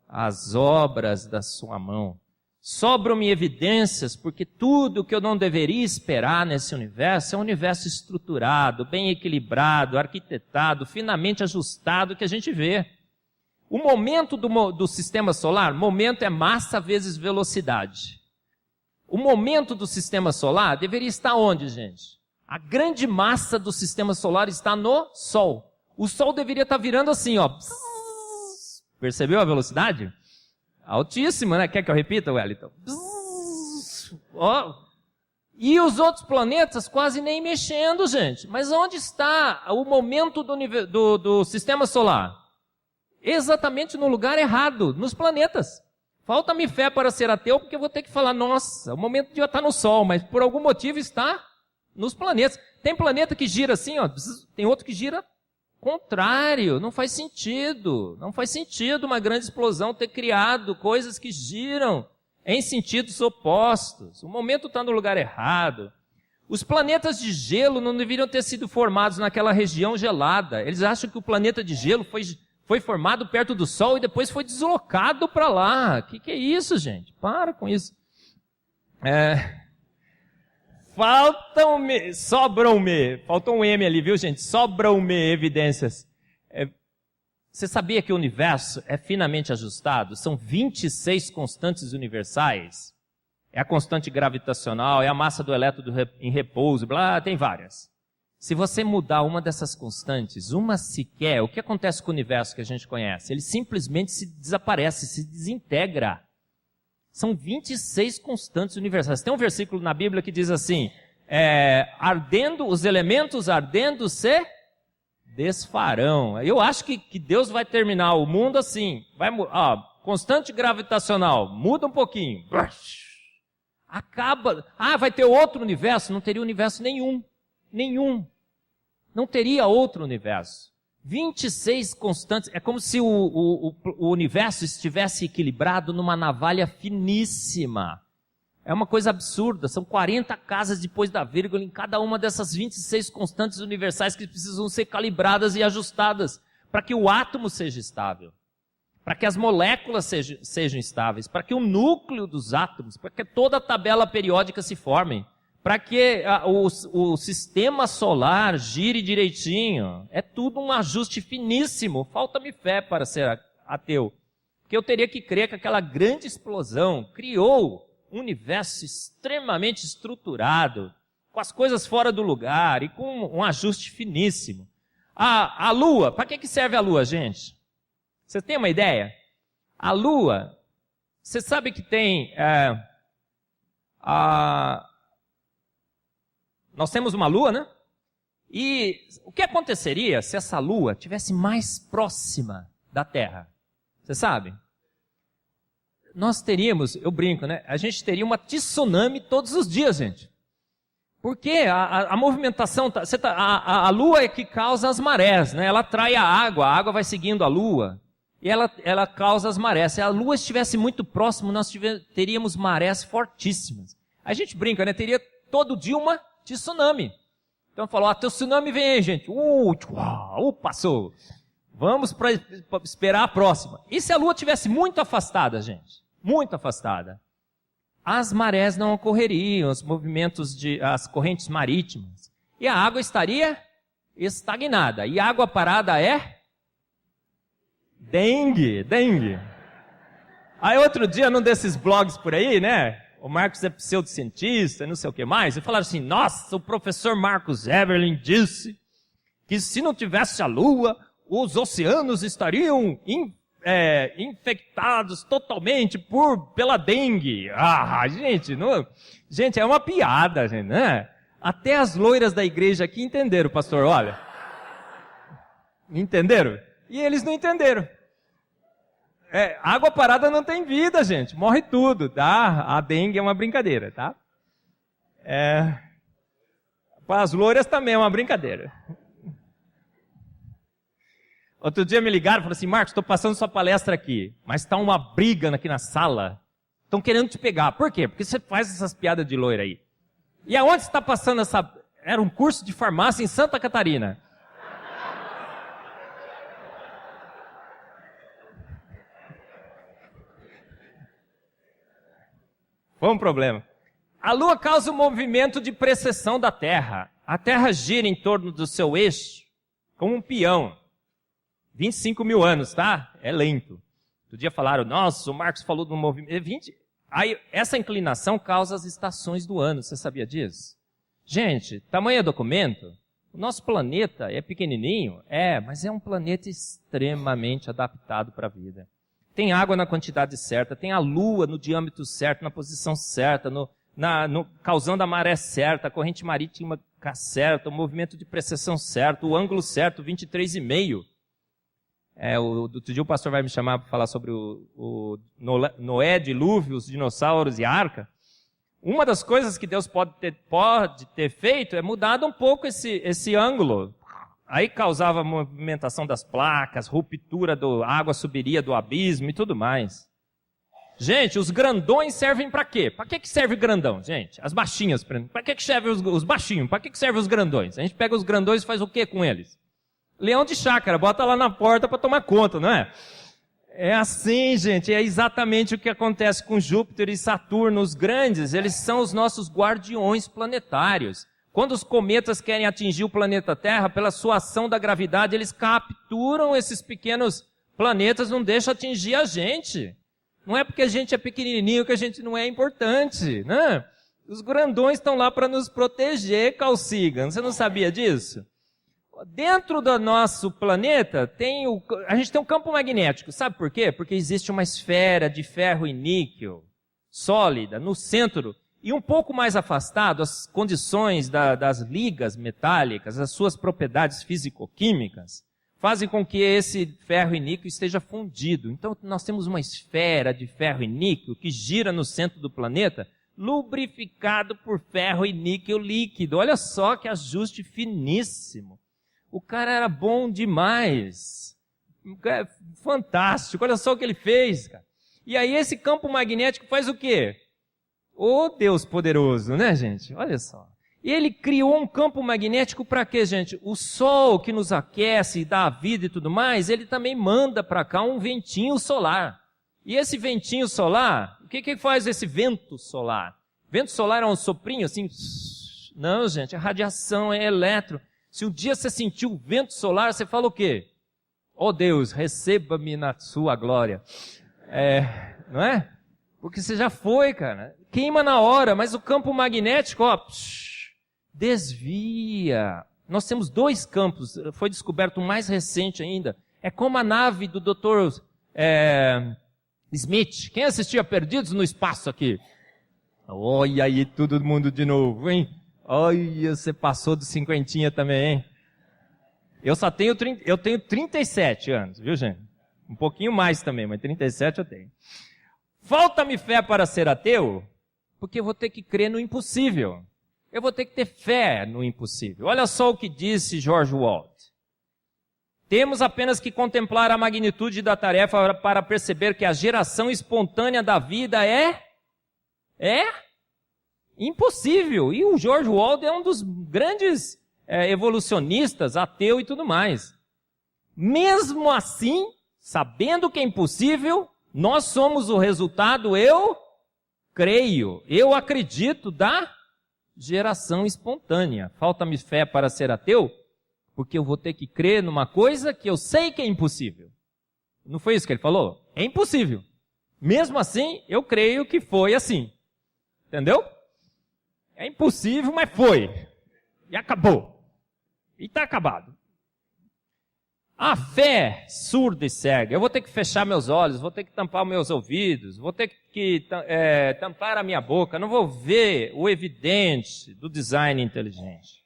as obras da sua mão. Sobram-me evidências, porque tudo que eu não deveria esperar nesse universo é um universo estruturado, bem equilibrado, arquitetado, finamente ajustado, que a gente vê. O momento do sistema solar, momento é massa vezes velocidade. O momento do sistema solar deveria estar onde, gente? A grande massa do sistema solar está no Sol. O Sol deveria estar virando assim, ó. Percebeu a velocidade? Altíssima, né? Quer que eu repita, Wellington? Ó. E os outros planetas quase nem mexendo, gente. Mas onde está o momento do sistema solar? Exatamente no lugar errado, nos planetas. Falta-me fé para ser ateu, porque eu vou ter que falar, nossa, o momento devia estar no Sol, mas por algum motivo está nos planetas. Tem planeta que gira assim, ó, tem outro que gira contrário. Não faz sentido. Não faz sentido uma grande explosão ter criado coisas que giram em sentidos opostos. O momento está no lugar errado. Os planetas de gelo não deveriam ter sido formados naquela região gelada. Eles acham que o planeta de gelo foi formado perto do Sol e depois foi deslocado para lá. Que é isso, gente? Para com isso. Faltou um M ali, viu, gente? Sobram-me evidências. Você sabia que o universo é finamente ajustado? São 26 constantes universais. É a constante gravitacional, é a massa do elétron em repouso, tem várias. Se você mudar uma dessas constantes, uma sequer, o que acontece com o universo que a gente conhece? Ele simplesmente se desaparece, se desintegra. São 26 constantes universais. Tem um versículo na Bíblia que diz assim, os elementos ardendo se desfarão. Eu acho que Deus vai terminar o mundo assim. Constante gravitacional, muda um pouquinho. Acaba. Vai ter outro universo? Não teria universo nenhum. Não teria outro universo. 26 constantes. É como se o universo estivesse equilibrado numa navalha finíssima. É uma coisa absurda. São 40 casas depois da vírgula em cada uma dessas 26 constantes universais que precisam ser calibradas e ajustadas para que o átomo seja estável, para que as moléculas sejam estáveis, para que o núcleo dos átomos, para que toda a tabela periódica se forme, para que o sistema solar gire direitinho. É tudo um ajuste finíssimo. Falta-me fé para ser ateu. Porque eu teria que crer que aquela grande explosão criou um universo extremamente estruturado, com as coisas fora do lugar e com um ajuste finíssimo. A Lua, para que serve a Lua, gente? Você tem uma ideia? A Lua, você sabe que tem... Nós temos uma Lua, né? E o que aconteceria se essa Lua estivesse mais próxima da Terra? Você sabe? Nós teríamos, eu brinco, né? A gente teria uma tsunami todos os dias, gente. Porque a movimentação, a Lua é que causa as marés, né? Ela atrai a água vai seguindo a Lua. E ela causa as marés. Se a Lua estivesse muito próximo, nós teríamos marés fortíssimas. A gente brinca, né? Teria todo dia uma tsunami. Então falou, teu tsunami vem aí, gente. Passou. Vamos para esperar a próxima. E se a Lua estivesse muito afastada, gente? Muito afastada. As marés não ocorreriam, os movimentos as correntes marítimas. E a água estaria estagnada. E água parada é? Dengue. Aí outro dia, num desses blogs por aí, né? O Marcos é pseudocientista, não sei o que mais. E falaram assim, nossa, o professor Marcos Eberlin disse que se não tivesse a Lua, os oceanos estariam infectados totalmente pela dengue. Gente, é uma piada, gente, né? Até as loiras da igreja aqui entenderam, pastor, olha. Entenderam? E eles não entenderam. Água parada não tem vida, gente. Morre tudo, tá? A dengue é uma brincadeira, tá? Para as loiras também é uma brincadeira. Outro dia me ligaram e falaram assim, Marcos, estou passando sua palestra aqui, mas está uma briga aqui na sala. Estão querendo te pegar. Por quê? Porque você faz essas piadas de loira aí. E aonde você está passando essa... Era um curso de farmácia em Santa Catarina. Foi um problema. A Lua causa um movimento de precessão da Terra. A Terra gira em torno do seu eixo como um peão. 25 mil anos, tá? É lento. Outro dia falaram, nossa, o Marcos falou do movimento. Aí, essa inclinação causa as estações do ano. Você sabia disso? Gente, tamanho é documento. O nosso planeta é pequenininho? Mas é um planeta extremamente adaptado para a vida. Tem água na quantidade certa, tem a Lua no diâmetro certo, na posição certa, causando a maré certa, a corrente marítima certa, o movimento de precessão certo, o ângulo certo, 23,5. Outro dia o pastor vai me chamar para falar sobre o Noé, dilúvio, os dinossauros e a arca. Uma das coisas que Deus pode ter feito é mudado um pouco esse ângulo. Aí causava movimentação das placas, ruptura da água subiria do abismo e tudo mais. Gente, os grandões servem para quê? Para que serve o grandão, gente? As baixinhas, para que servem os baixinhos? Para que servem os grandões? A gente pega os grandões e faz o quê com eles? Leão de chácara, bota lá na porta para tomar conta, não é? É assim, gente, é exatamente o que acontece com Júpiter e Saturno. Os grandes, eles são os nossos guardiões planetários. Quando os cometas querem atingir o planeta Terra, pela sua ação da gravidade, eles capturam esses pequenos planetas, não deixam atingir a gente. Não é porque a gente é pequenininho que a gente não é importante, né? Os grandões estão lá para nos proteger, Carl Sagan. Você não sabia disso? Dentro do nosso planeta, a gente tem um campo magnético. Sabe por quê? Porque existe uma esfera de ferro e níquel sólida no centro. E um pouco mais afastado, as condições das ligas metálicas, as suas propriedades físico-químicas, fazem com que esse ferro e níquel esteja fundido. Então, nós temos uma esfera de ferro e níquel que gira no centro do planeta, lubrificado por ferro e níquel líquido. Olha só que ajuste finíssimo. O cara era bom demais. Fantástico. Olha só o que ele fez, cara. E aí esse campo magnético faz o quê? Ô Deus poderoso, né, gente? Olha só. Ele criou um campo magnético para quê, gente? O Sol que nos aquece e dá a vida e tudo mais, ele também manda para cá um ventinho solar. E esse ventinho solar, o que faz esse vento solar? Vento solar é um soprinho assim? Não, gente, a radiação é elétron. Se um dia você sentiu o vento solar, você fala o quê? Ó Deus, receba-me na sua glória. Não é? Porque você já foi, cara. Queima na hora, mas o campo magnético, desvia. Nós temos 2 campos, foi descoberto um mais recente ainda. É como a nave do Dr. Smith. Quem assistia Perdidos no Espaço aqui? Olha aí todo mundo de novo, hein? Olha, você passou dos 50 também, hein? Eu tenho 37 anos, viu, gente? Um pouquinho mais também, mas 37 eu tenho. Falta-me fé para ser ateu, porque eu vou ter que crer no impossível. Eu vou ter que ter fé no impossível. Olha só o que disse George Walt. Temos apenas que contemplar a magnitude da tarefa para perceber que a geração espontânea da vida é impossível. E o George Walt é um dos grandes evolucionistas, ateu e tudo mais. Mesmo assim, sabendo que é impossível, nós somos o resultado, eu creio, eu acredito da geração espontânea. Falta-me fé para ser ateu, porque eu vou ter que crer numa coisa que eu sei que é impossível. Não foi isso que ele falou? É impossível. Mesmo assim, eu creio que foi assim. Entendeu? É impossível, mas foi. E acabou. E está acabado. A fé surda e cega. Eu vou ter que fechar meus olhos, vou ter que tampar meus ouvidos, vou ter que tampar a minha boca, não vou ver o evidente do design inteligente.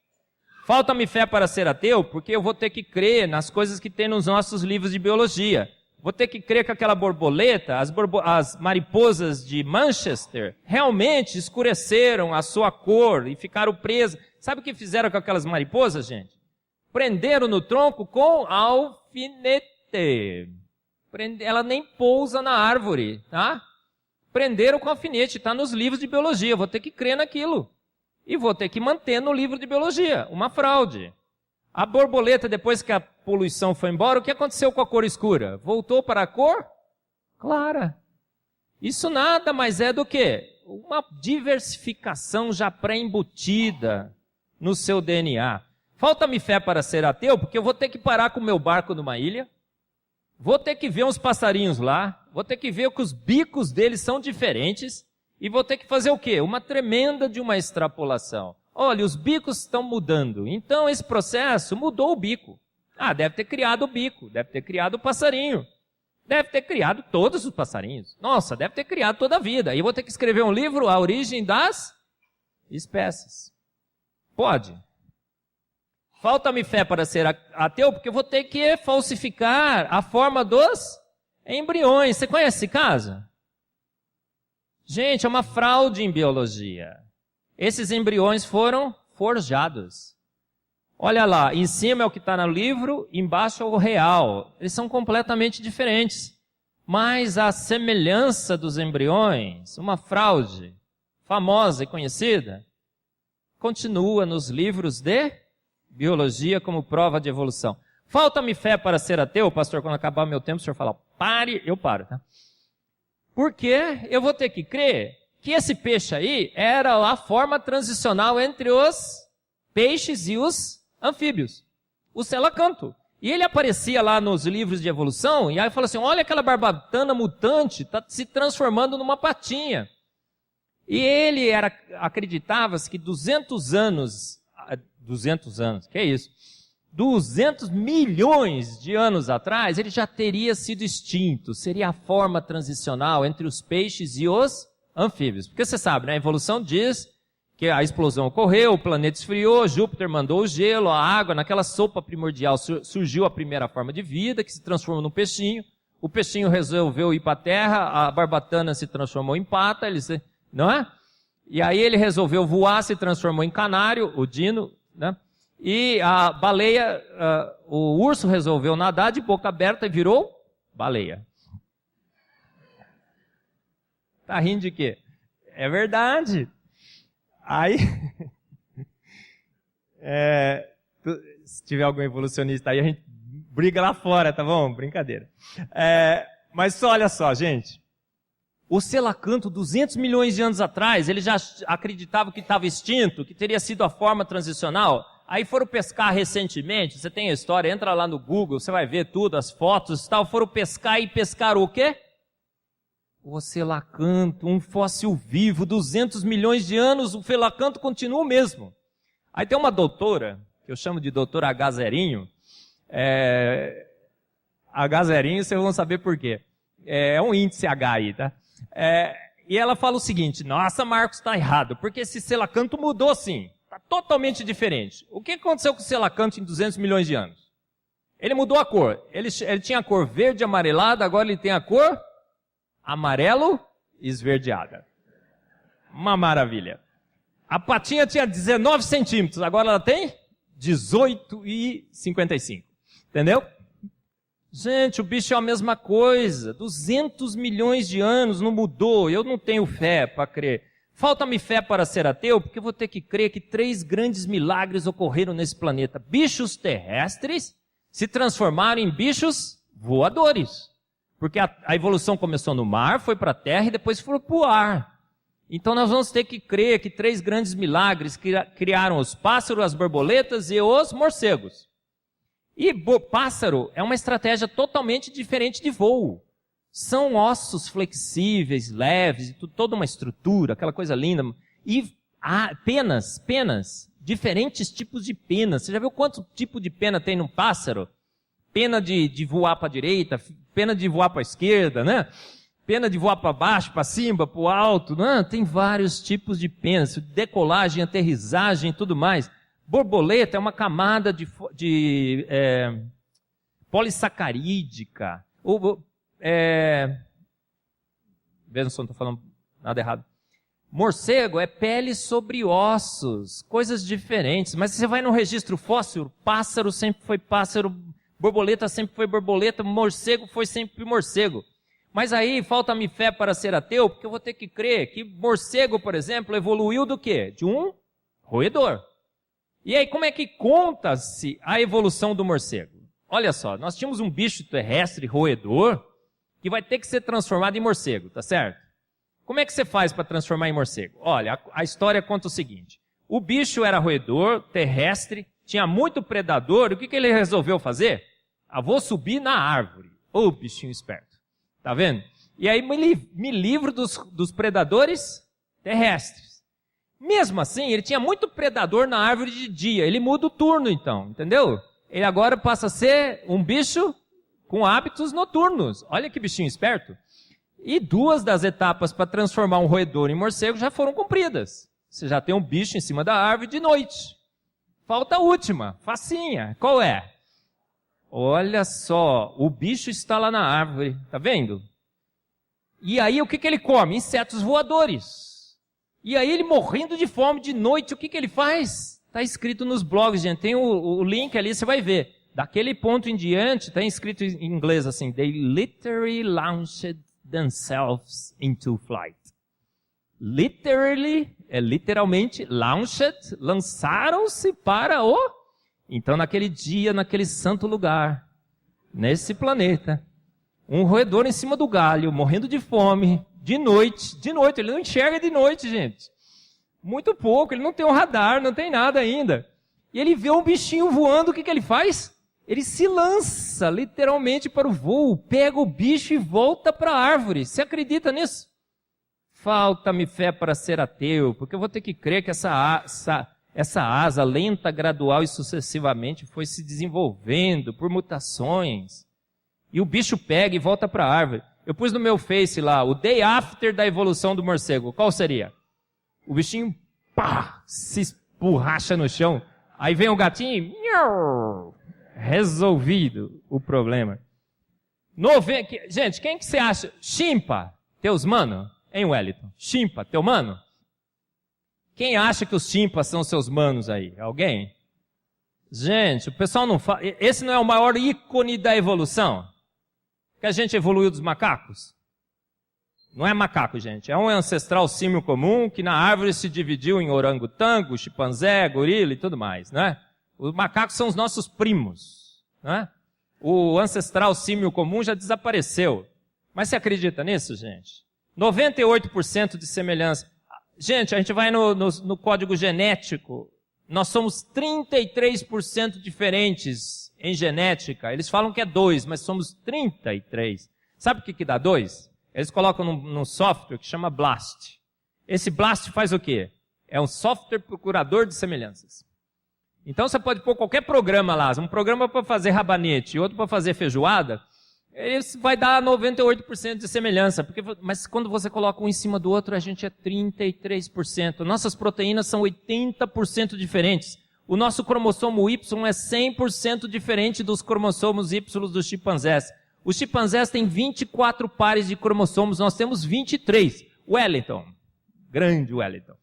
Falta-me fé para ser ateu, porque eu vou ter que crer nas coisas que tem nos nossos livros de biologia. Vou ter que crer que aquela borboleta, as mariposas de Manchester, realmente escureceram a sua cor e ficaram presas. Sabe o que fizeram com aquelas mariposas, gente? Prenderam no tronco com alfinete. Ela nem pousa na árvore, tá? Prenderam com alfinete, está nos livros de biologia. Eu vou ter que crer naquilo. E vou ter que manter no livro de biologia. Uma fraude. A borboleta, depois que a poluição foi embora, o que aconteceu com a cor escura? Voltou para a cor clara. Isso nada mais é do que uma diversificação já pré-embutida no seu DNA. Falta-me fé para ser ateu, porque eu vou ter que parar com o meu barco numa ilha, vou ter que ver uns passarinhos lá, vou ter que ver que os bicos deles são diferentes, e vou ter que fazer o quê? Uma tremenda de uma extrapolação. Olha, os bicos estão mudando, então esse processo mudou o bico. Deve ter criado o bico, deve ter criado o passarinho, deve ter criado todos os passarinhos. Nossa, deve ter criado toda a vida. E eu vou ter que escrever um livro, A Origem das Espécies. Pode. Falta-me fé para ser ateu, porque eu vou ter que falsificar a forma dos embriões. Você conhece esse caso? Gente, é uma fraude em biologia. Esses embriões foram forjados. Olha lá, em cima é o que está no livro, embaixo é o real. Eles são completamente diferentes. Mas a semelhança dos embriões, uma fraude famosa e conhecida, continua nos livros de biologia como prova de evolução. Falta-me fé para ser ateu, pastor, quando acabar meu tempo, o senhor fala, pare, eu paro, tá? Porque eu vou ter que crer que esse peixe aí era a forma transicional entre os peixes e os anfíbios. O selacanto. E ele aparecia lá nos livros de evolução, e aí fala assim, olha aquela barbatana mutante, está se transformando numa patinha. E ele acreditava-se que 200 milhões de anos atrás, ele já teria sido extinto. Seria a forma transicional entre os peixes e os anfíbios. Porque você sabe, né? A evolução diz que a explosão ocorreu, o planeta esfriou, Júpiter mandou o gelo, a água, naquela sopa primordial surgiu a primeira forma de vida, que se transformou num peixinho. O peixinho resolveu ir para a terra, a barbatana se transformou em pata, não é? E aí ele resolveu voar, se transformou em canário, o dino, né? E a baleia, o urso resolveu nadar de boca aberta e virou baleia. Tá rindo de quê? É verdade. Aí, se tiver algum evolucionista aí, a gente briga lá fora, tá bom? Brincadeira. Mas olha só, gente. O selacanto, 200 milhões de anos atrás, ele já acreditava que estava extinto, que teria sido a forma transicional. Aí foram pescar recentemente, você tem a história, entra lá no Google, você vai ver tudo, as fotos e tal. Foram pescar e pescaram o quê? O selacanto, um fóssil vivo, 200 milhões de anos, o selacanto continua o mesmo. Aí tem uma doutora, que eu chamo de doutora H0, H0, vocês vão saber por quê. É um índice H aí, tá? E ela fala o seguinte: nossa, Marcos, está errado, porque esse selacanto mudou sim, está totalmente diferente. O que aconteceu com o selacanto em 200 milhões de anos? Ele mudou a cor, ele tinha a cor verde amarelada, agora ele tem a cor amarelo esverdeada. Uma maravilha. A patinha tinha 19 centímetros, agora ela tem 18,55. Entendeu? Gente, o bicho é a mesma coisa. 200 milhões de anos, não mudou. Eu não tenho fé para crer. Falta-me fé para ser ateu, porque eu vou ter que crer que 3 grandes milagres ocorreram nesse planeta. Bichos terrestres se transformaram em bichos voadores. Porque a evolução começou no mar, foi para a terra e depois foi para o ar. Então nós vamos ter que crer que 3 grandes milagres criaram os pássaros, as borboletas e os morcegos. E pássaro é uma estratégia totalmente diferente de voo. São ossos flexíveis, leves, toda uma estrutura, aquela coisa linda. E penas, diferentes tipos de penas. Você já viu quanto tipo de pena tem num pássaro? Pena de voar para a direita, pena de voar para a esquerda, né? Pena de voar para baixo, para cima, para o alto, né? Tem vários tipos de penas, decolagem, aterrissagem e tudo mais. Borboleta é uma camada de polissacarídica. Veja se eu não estou falando nada errado. Morcego é pele sobre ossos, coisas diferentes. Mas você vai no registro fóssil, pássaro sempre foi pássaro, borboleta sempre foi borboleta, morcego foi sempre morcego. Mas aí falta-me fé para ser ateu, porque eu vou ter que crer que morcego, por exemplo, evoluiu do quê? De um roedor. E aí como é que conta-se a evolução do morcego? Olha só, nós tínhamos um bicho terrestre, roedor, que vai ter que ser transformado em morcego, tá certo? Como é que você faz para transformar em morcego? Olha, a história conta o seguinte. O bicho era roedor, terrestre, tinha muito predador, e o que ele resolveu fazer? Vou subir na árvore. Ô, bichinho esperto. Tá vendo? E aí me livro dos predadores terrestres. Mesmo assim, ele tinha muito predador na árvore de dia. Ele muda o turno, então, entendeu? Ele agora passa a ser um bicho com hábitos noturnos. Olha que bichinho esperto. E 2 das etapas para transformar um roedor em morcego já foram cumpridas. Você já tem um bicho em cima da árvore de noite. Falta a última, facinha. Qual é? Olha só, o bicho está lá na árvore, tá vendo? E aí o que ele come? Insetos voadores. E aí ele morrendo de fome de noite, o que ele faz? Está escrito nos blogs, gente, tem o link ali, você vai ver. Daquele ponto em diante, está escrito em inglês assim, they literally launched themselves into flight. Literalmente, launched, lançaram-se para o... Então, naquele dia, naquele santo lugar, nesse planeta, um roedor em cima do galho, morrendo de fome, de noite, ele não enxerga de noite, gente. Muito pouco, ele não tem um radar, não tem nada ainda. E ele vê um bichinho voando, o que ele faz? Ele se lança, literalmente, para o voo, pega o bicho e volta para a árvore. Você acredita nisso? Falta-me fé para ser ateu, porque eu vou ter que crer que essa asa lenta, gradual e sucessivamente foi se desenvolvendo por mutações. E o bicho pega e volta para a árvore. Eu pus no meu Face lá, o day after da evolução do morcego. Qual seria? O bichinho, pá, se esborracha no chão. Aí vem o gatinho, miau, resolvido o problema. Gente, quem que você acha? Chimpa, teus mano? Hein, Wellington? Chimpa, teu mano? Quem acha que os chimpas são seus manos aí? Alguém? Gente, o pessoal não fala. Esse não é o maior ícone da evolução? Que a gente evoluiu dos macacos? Não é macaco, gente. É um ancestral símio comum que na árvore se dividiu em orangotango, chimpanzé, gorila e tudo mais, né? Os macacos são os nossos primos, né? O ancestral símio comum já desapareceu. Mas você acredita nisso, gente? 98% de semelhança. Gente, a gente vai no código genético. Nós somos 33% diferentes em genética. Eles falam que é 2, mas somos 33. Sabe o que dá 2? Eles colocam num software que chama BLAST. Esse BLAST faz o quê? É um software procurador de semelhanças. Então você pode pôr qualquer programa lá, um programa para fazer rabanete e outro para fazer feijoada, ele vai dar 98% de semelhança. Mas quando você coloca um em cima do outro, a gente é 33%. Nossas proteínas são 80% diferentes. O nosso cromossomo Y é 100% diferente dos cromossomos Y dos chimpanzés. Os chimpanzés têm 24 pares de cromossomos, nós temos 23. Wellington, grande Wellington.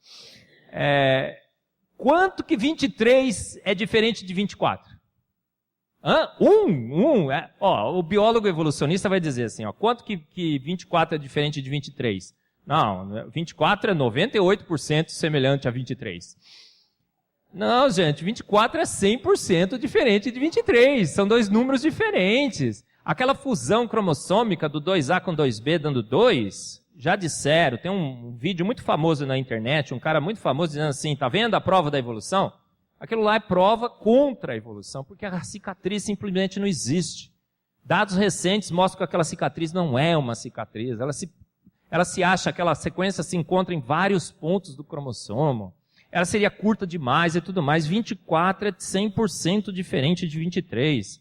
Quanto que 23 é diferente de 24? O biólogo evolucionista vai dizer assim, quanto que 24 é diferente de 23? Não, 24 é 98% semelhante a 23. Não, gente, 24 é 100% diferente de 23. São dois números diferentes. Aquela fusão cromossômica do 2A com 2B dando 2, já disseram, tem um vídeo muito famoso na internet, um cara muito famoso dizendo assim, tá vendo a prova da evolução? Aquilo lá é prova contra a evolução, porque a cicatriz simplesmente não existe. Dados recentes mostram que aquela cicatriz não é uma cicatriz, ela se acha, aquela sequência se encontra em vários pontos do cromossomo, ela seria curta demais e tudo mais, 24 é 100% diferente de 23.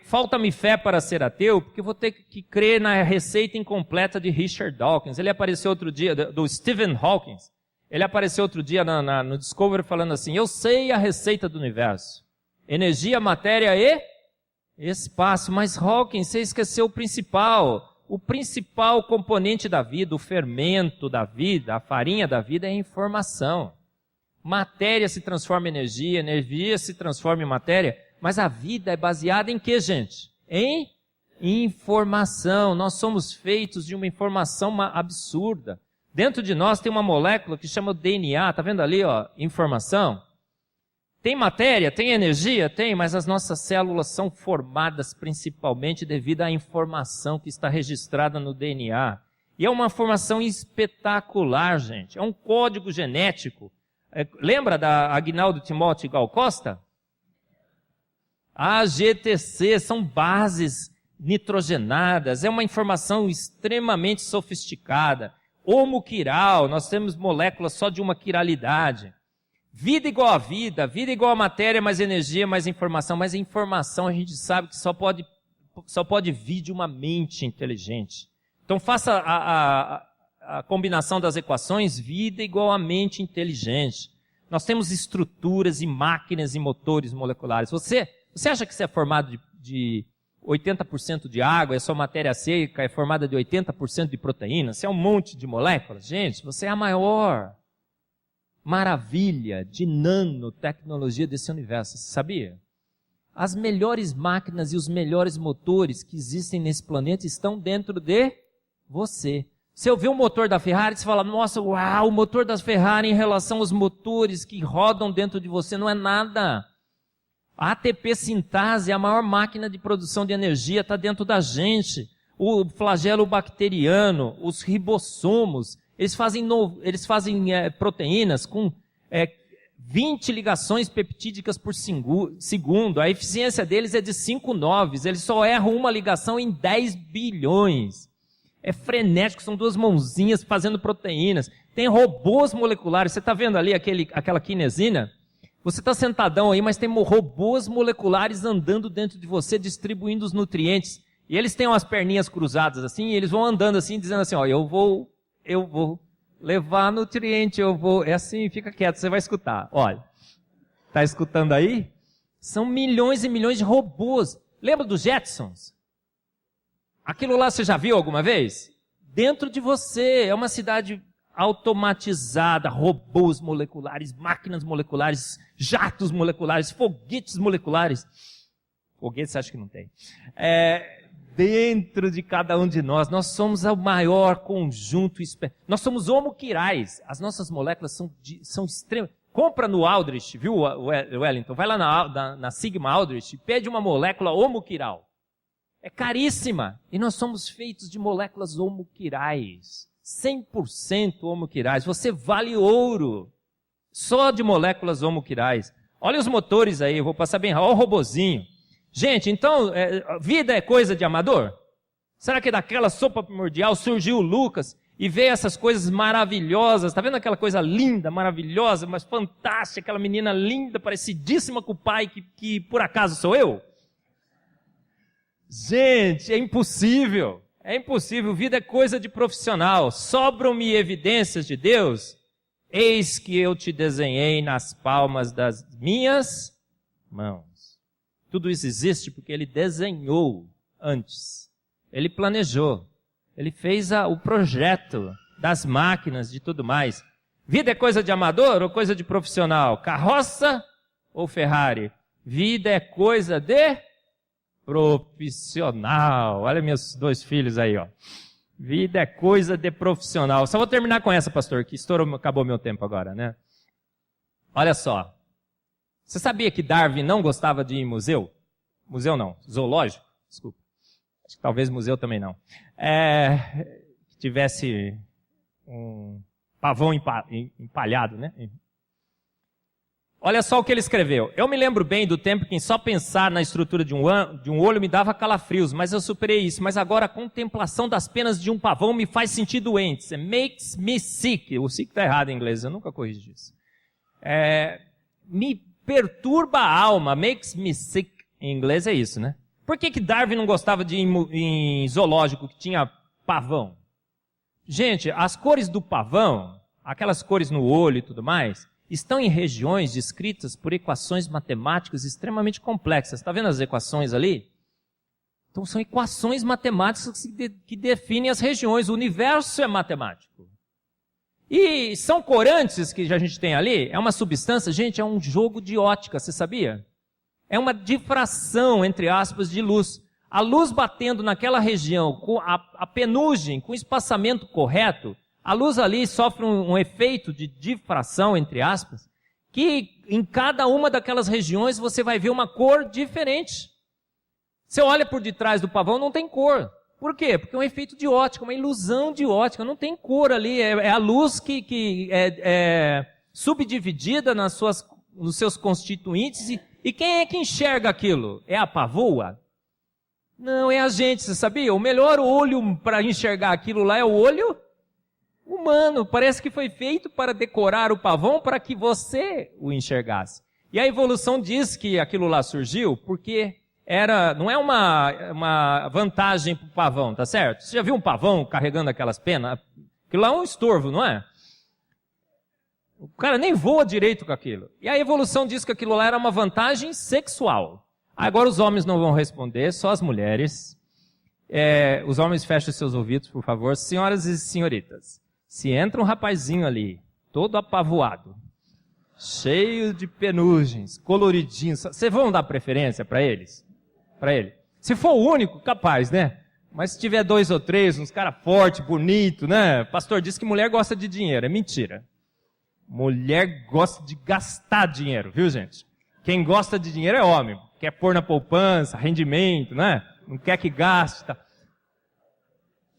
Falta-me fé para ser ateu, porque eu vou ter que crer na receita incompleta de Richard Dawkins. Ele apareceu outro dia, do Stephen Hawking. Ele apareceu outro dia no Discovery falando assim, eu sei a receita do universo. Energia, matéria e espaço. Mas Hawking, você esqueceu o principal. O principal componente da vida, o fermento da vida, a farinha da vida é a informação. Matéria se transforma em energia, energia se transforma em matéria. Mas a vida é baseada em quê, gente? Em informação. Nós somos feitos de uma informação absurda. Dentro de nós tem uma molécula que chama DNA. Tá vendo ali, informação? Tem matéria, tem energia? Tem, mas as nossas células são formadas principalmente devido à informação que está registrada no DNA. E é uma informação espetacular, gente. É um código genético. Lembra da Aguinaldo Timóteo Gal Costa? A GTC são bases nitrogenadas, é uma informação extremamente sofisticada. Homo quiral, nós temos moléculas só de uma quiralidade. Vida igual a vida, vida igual a matéria, mais energia, mais informação. Mas a informação a gente sabe que só pode vir de uma mente inteligente. Então faça a combinação das equações, vida igual a mente inteligente. Nós temos estruturas e máquinas e motores moleculares. Você acha que você é formado de 80% de água, a sua matéria seca é formada de 80% de proteína? Você é um monte de moléculas? Gente, você é a maior maravilha de nanotecnologia desse universo. Você sabia? As melhores máquinas e os melhores motores que existem nesse planeta estão dentro de você. Você ouviu o motor da Ferrari, você fala, nossa, uau, o motor da Ferrari em relação aos motores que rodam dentro de você não é nada. A ATP sintase, a maior máquina de produção de energia, está dentro da gente. O flagelo bacteriano, os ribossomos, eles fazem proteínas com 20 ligações peptídicas por segundo. A eficiência deles é de 5 noves. Eles só erram uma ligação em 10 bilhões. É frenético, são duas mãozinhas fazendo proteínas. Tem robôs moleculares. Você está vendo ali aquela quinesina? Você está sentadão aí, mas tem robôs moleculares andando dentro de você, distribuindo os nutrientes. E eles têm umas perninhas cruzadas assim, e eles vão andando assim, dizendo assim, ó, eu vou levar nutriente, é assim, fica quieto, você vai escutar. Olha, tá escutando aí? São milhões e milhões de robôs. Lembra dos Jetsons? Aquilo lá você já viu alguma vez? Dentro de você, é uma cidade automatizada, robôs moleculares, máquinas moleculares, jatos moleculares, foguetes moleculares. Foguetes acho que não tem. Dentro de cada um de nós somos o maior conjunto. Nós somos homoquirais. As nossas moléculas são extremas. Compra no Aldrich, viu, Wellington? Vai lá na Sigma Aldrich e pede uma molécula homoquiral. É caríssima. E nós somos feitos de moléculas homoquirais. 100% homoquirais. Você vale ouro. Só de moléculas homoquirais. Olha os motores aí, eu vou passar bem rápido. Olha o robozinho. Gente, então, vida é coisa de amador? Será que daquela sopa primordial surgiu o Lucas e veio essas coisas maravilhosas? Tá vendo aquela coisa linda, maravilhosa, mas fantástica, aquela menina linda, parecidíssima com o pai, que por acaso sou eu? Gente, é impossível. É impossível. Vida é coisa de profissional. Sobram-me evidências de Deus? Eis que eu te desenhei nas palmas das minhas mãos. Tudo isso existe porque ele desenhou antes. Ele planejou. Ele fez o projeto das máquinas, de tudo mais. Vida é coisa de amador ou coisa de profissional? Carroça ou Ferrari? Vida é coisa de profissional. Olha meus dois filhos aí, ó. Vida é coisa de profissional. Só vou terminar com essa, pastor, que acabou meu tempo agora, né? Olha só. Você sabia que Darwin não gostava de ir em museu? Museu não, zoológico, desculpa. Acho que talvez museu também não. Que tivesse um pavão empalhado, né? Olha só o que ele escreveu. Eu me lembro bem do tempo que só pensar na estrutura de um olho me dava calafrios, mas eu superei isso. Mas agora a contemplação das penas de um pavão me faz sentir doente. It makes me sick. O sick está errado em inglês, eu nunca corrigi isso. Me perturba a alma, makes me sick, em inglês é isso, né? Por que Darwin não gostava de ir em zoológico que tinha pavão? Gente, as cores do pavão, aquelas cores no olho e tudo mais, estão em regiões descritas por equações matemáticas extremamente complexas. Está vendo as equações ali? Então são equações matemáticas que definem as regiões. O universo é matemático. E são corantes que a gente tem ali, é uma substância, gente, é um jogo de ótica, você sabia? É uma difração, entre aspas, de luz. A luz batendo naquela região, com a penugem, com o espaçamento correto, a luz ali sofre um efeito de difração, entre aspas, que em cada uma daquelas regiões você vai ver uma cor diferente. Você olha por detrás do pavão, não tem cor. Por quê? Porque é um efeito de ótica, uma ilusão de ótica, não tem cor ali, é a luz que é subdividida nos seus constituintes, e quem é que enxerga aquilo? É a pavoa? Não, é a gente, você sabia? O melhor olho para enxergar aquilo lá é o olho humano, parece que foi feito para decorar o pavão para que você o enxergasse. E a evolução diz que aquilo lá surgiu porque não é uma vantagem para o pavão, tá certo? Você já viu um pavão carregando aquelas penas? Aquilo lá é um estorvo, não é? O cara nem voa direito com aquilo. E a evolução diz que aquilo lá era uma vantagem sexual. Agora os homens não vão responder, só as mulheres. Os homens fechem seus ouvidos, por favor. Senhoras e senhoritas, se entra um rapazinho ali, todo apavoado, cheio de penugens, coloridinho, vocês vão dar preferência para eles? Para ele? Se for o único, capaz, né? Mas se tiver 2 ou 3, uns caras fortes, bonitos, né? O pastor disse que mulher gosta de dinheiro, é mentira. Mulher gosta de gastar dinheiro, viu, gente? Quem gosta de dinheiro é homem. Quer pôr na poupança, rendimento, né? Não quer que gaste. Tá?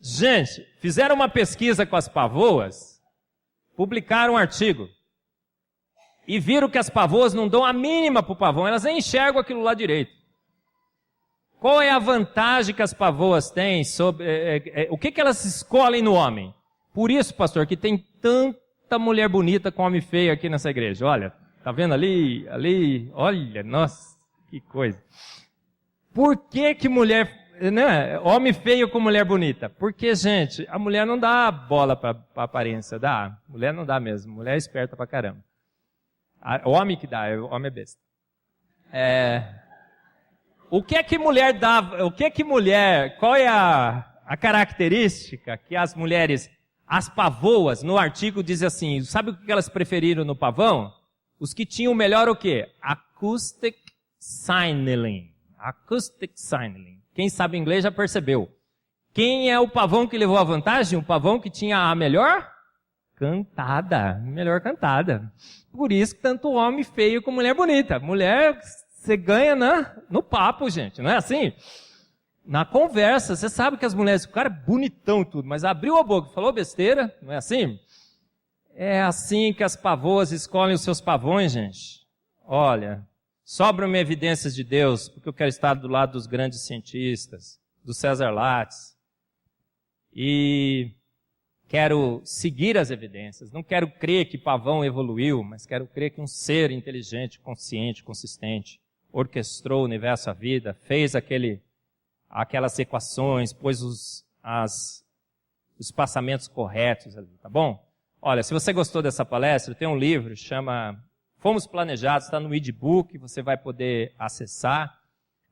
Gente, fizeram uma pesquisa com as pavoas, publicaram um artigo e viram que as pavoas não dão a mínima pro pavão, elas nem enxergam aquilo lá direito. Qual é a vantagem que as pavoas têm sobre... o que elas escolhem no homem? Por isso, pastor, que tem tanta mulher bonita com homem feio aqui nessa igreja. Olha, tá vendo ali, olha, nossa, que coisa. Por que mulher... Né? Homem feio com mulher bonita? Porque, gente, a mulher não dá bola para aparência, dá. Mulher não dá mesmo, mulher é esperta pra caramba. O homem que dá, o homem é besta. O que é que mulher dá? Qual é a característica que as mulheres, as pavoas, no artigo diz assim, sabe o que elas preferiram no pavão? Os que tinham melhor o quê? Acoustic signaling. Acoustic signaling. Quem sabe inglês já percebeu. Quem é o pavão que levou a vantagem? O pavão que tinha a melhor cantada. Melhor cantada. Por isso que tanto homem feio como mulher bonita. Mulher, você ganha no papo, gente. Não é assim? Na conversa. Você sabe que as mulheres, o cara é bonitão e tudo, mas abriu a boca e falou besteira. Não é assim? É assim que as pavoas escolhem os seus pavões, gente. Olha... Sobram-me evidências de Deus, porque eu quero estar do lado dos grandes cientistas, do César Lattes. E quero seguir as evidências. Não quero crer que pavão evoluiu, mas quero crer que um ser inteligente, consciente, consistente, orquestrou o universo, a vida, fez aquelas equações, pôs os espaçamentos corretos ali, tá bom? Olha, se você gostou dessa palestra, tem um livro, chama... Fomos Planejados, está no e-book, você vai poder acessar.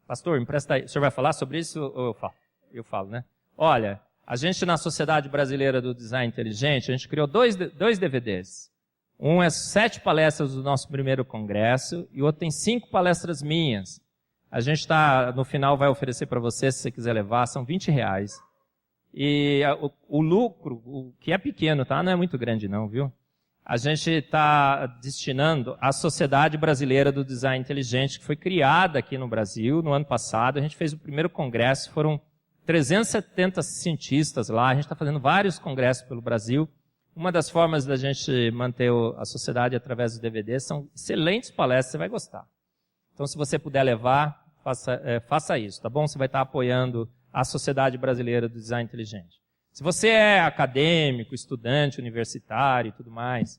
Pastor, empresta aí. O senhor vai falar sobre isso ou eu falo? Eu falo, né? Olha, a gente na Sociedade Brasileira do Design Inteligente, a gente criou dois DVDs. Um é 7 palestras do nosso primeiro congresso e o outro tem 5 palestras minhas. A gente no final vai oferecer para você, se você quiser levar, são R$20. E o lucro, que é pequeno, tá? Não é muito grande não, viu? A gente está destinando à Sociedade Brasileira do Design Inteligente, que foi criada aqui no Brasil no ano passado. A gente fez o primeiro congresso, foram 370 cientistas lá. A gente está fazendo vários congressos pelo Brasil. Uma das formas da gente manter a sociedade através dos DVDs são excelentes palestras, você vai gostar. Então, se você puder levar, faça isso, tá bom? Você vai estar apoiando a Sociedade Brasileira do Design Inteligente. Se você é acadêmico, estudante, universitário e tudo mais,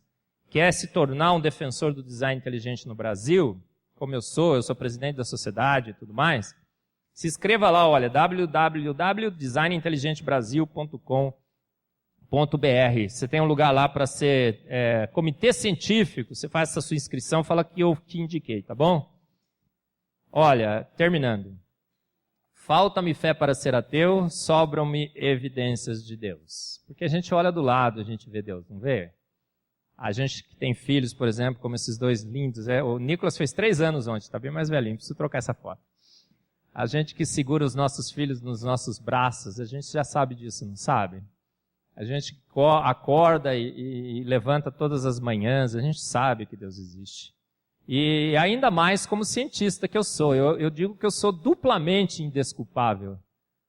quer se tornar um defensor do design inteligente no Brasil, como eu sou presidente da sociedade e tudo mais, se inscreva lá, olha, www.designintelligentebrasil.com.br. Você tem um lugar lá para ser comitê científico, você faz essa sua inscrição, fala que eu te indiquei, tá bom? Olha, terminando. Falta-me fé para ser ateu, sobram-me evidências de Deus. Porque a gente olha do lado, a gente vê Deus, não vê? A gente que tem filhos, por exemplo, como esses dois lindos. O Nicolas fez 3 anos ontem, está bem mais velhinho, preciso trocar essa foto. A gente que segura os nossos filhos nos nossos braços, a gente já sabe disso, não sabe? A gente acorda e levanta todas as manhãs, a gente sabe que Deus existe. E ainda mais como cientista que eu sou. Eu digo que eu sou duplamente indesculpável.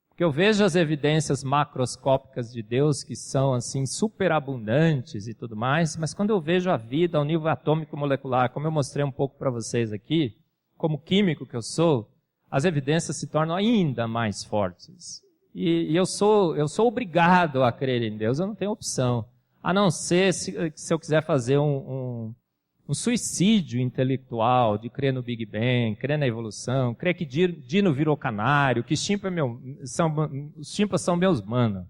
Porque eu vejo as evidências macroscópicas de Deus que são assim superabundantes e tudo mais, mas quando eu vejo a vida ao nível atômico molecular, como eu mostrei um pouco para vocês aqui, como químico que eu sou, as evidências se tornam ainda mais fortes. E eu sou obrigado a crer em Deus, eu não tenho opção. A não ser se eu quiser fazer um suicídio intelectual de crer no Big Bang, crer na evolução, crer que Dino virou canário, que os chimpas são meus manos.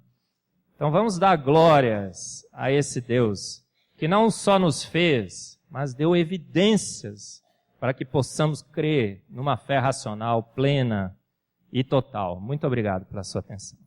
Então vamos dar glórias a esse Deus, que não só nos fez, mas deu evidências para que possamos crer numa fé racional, plena e total. Muito obrigado pela sua atenção.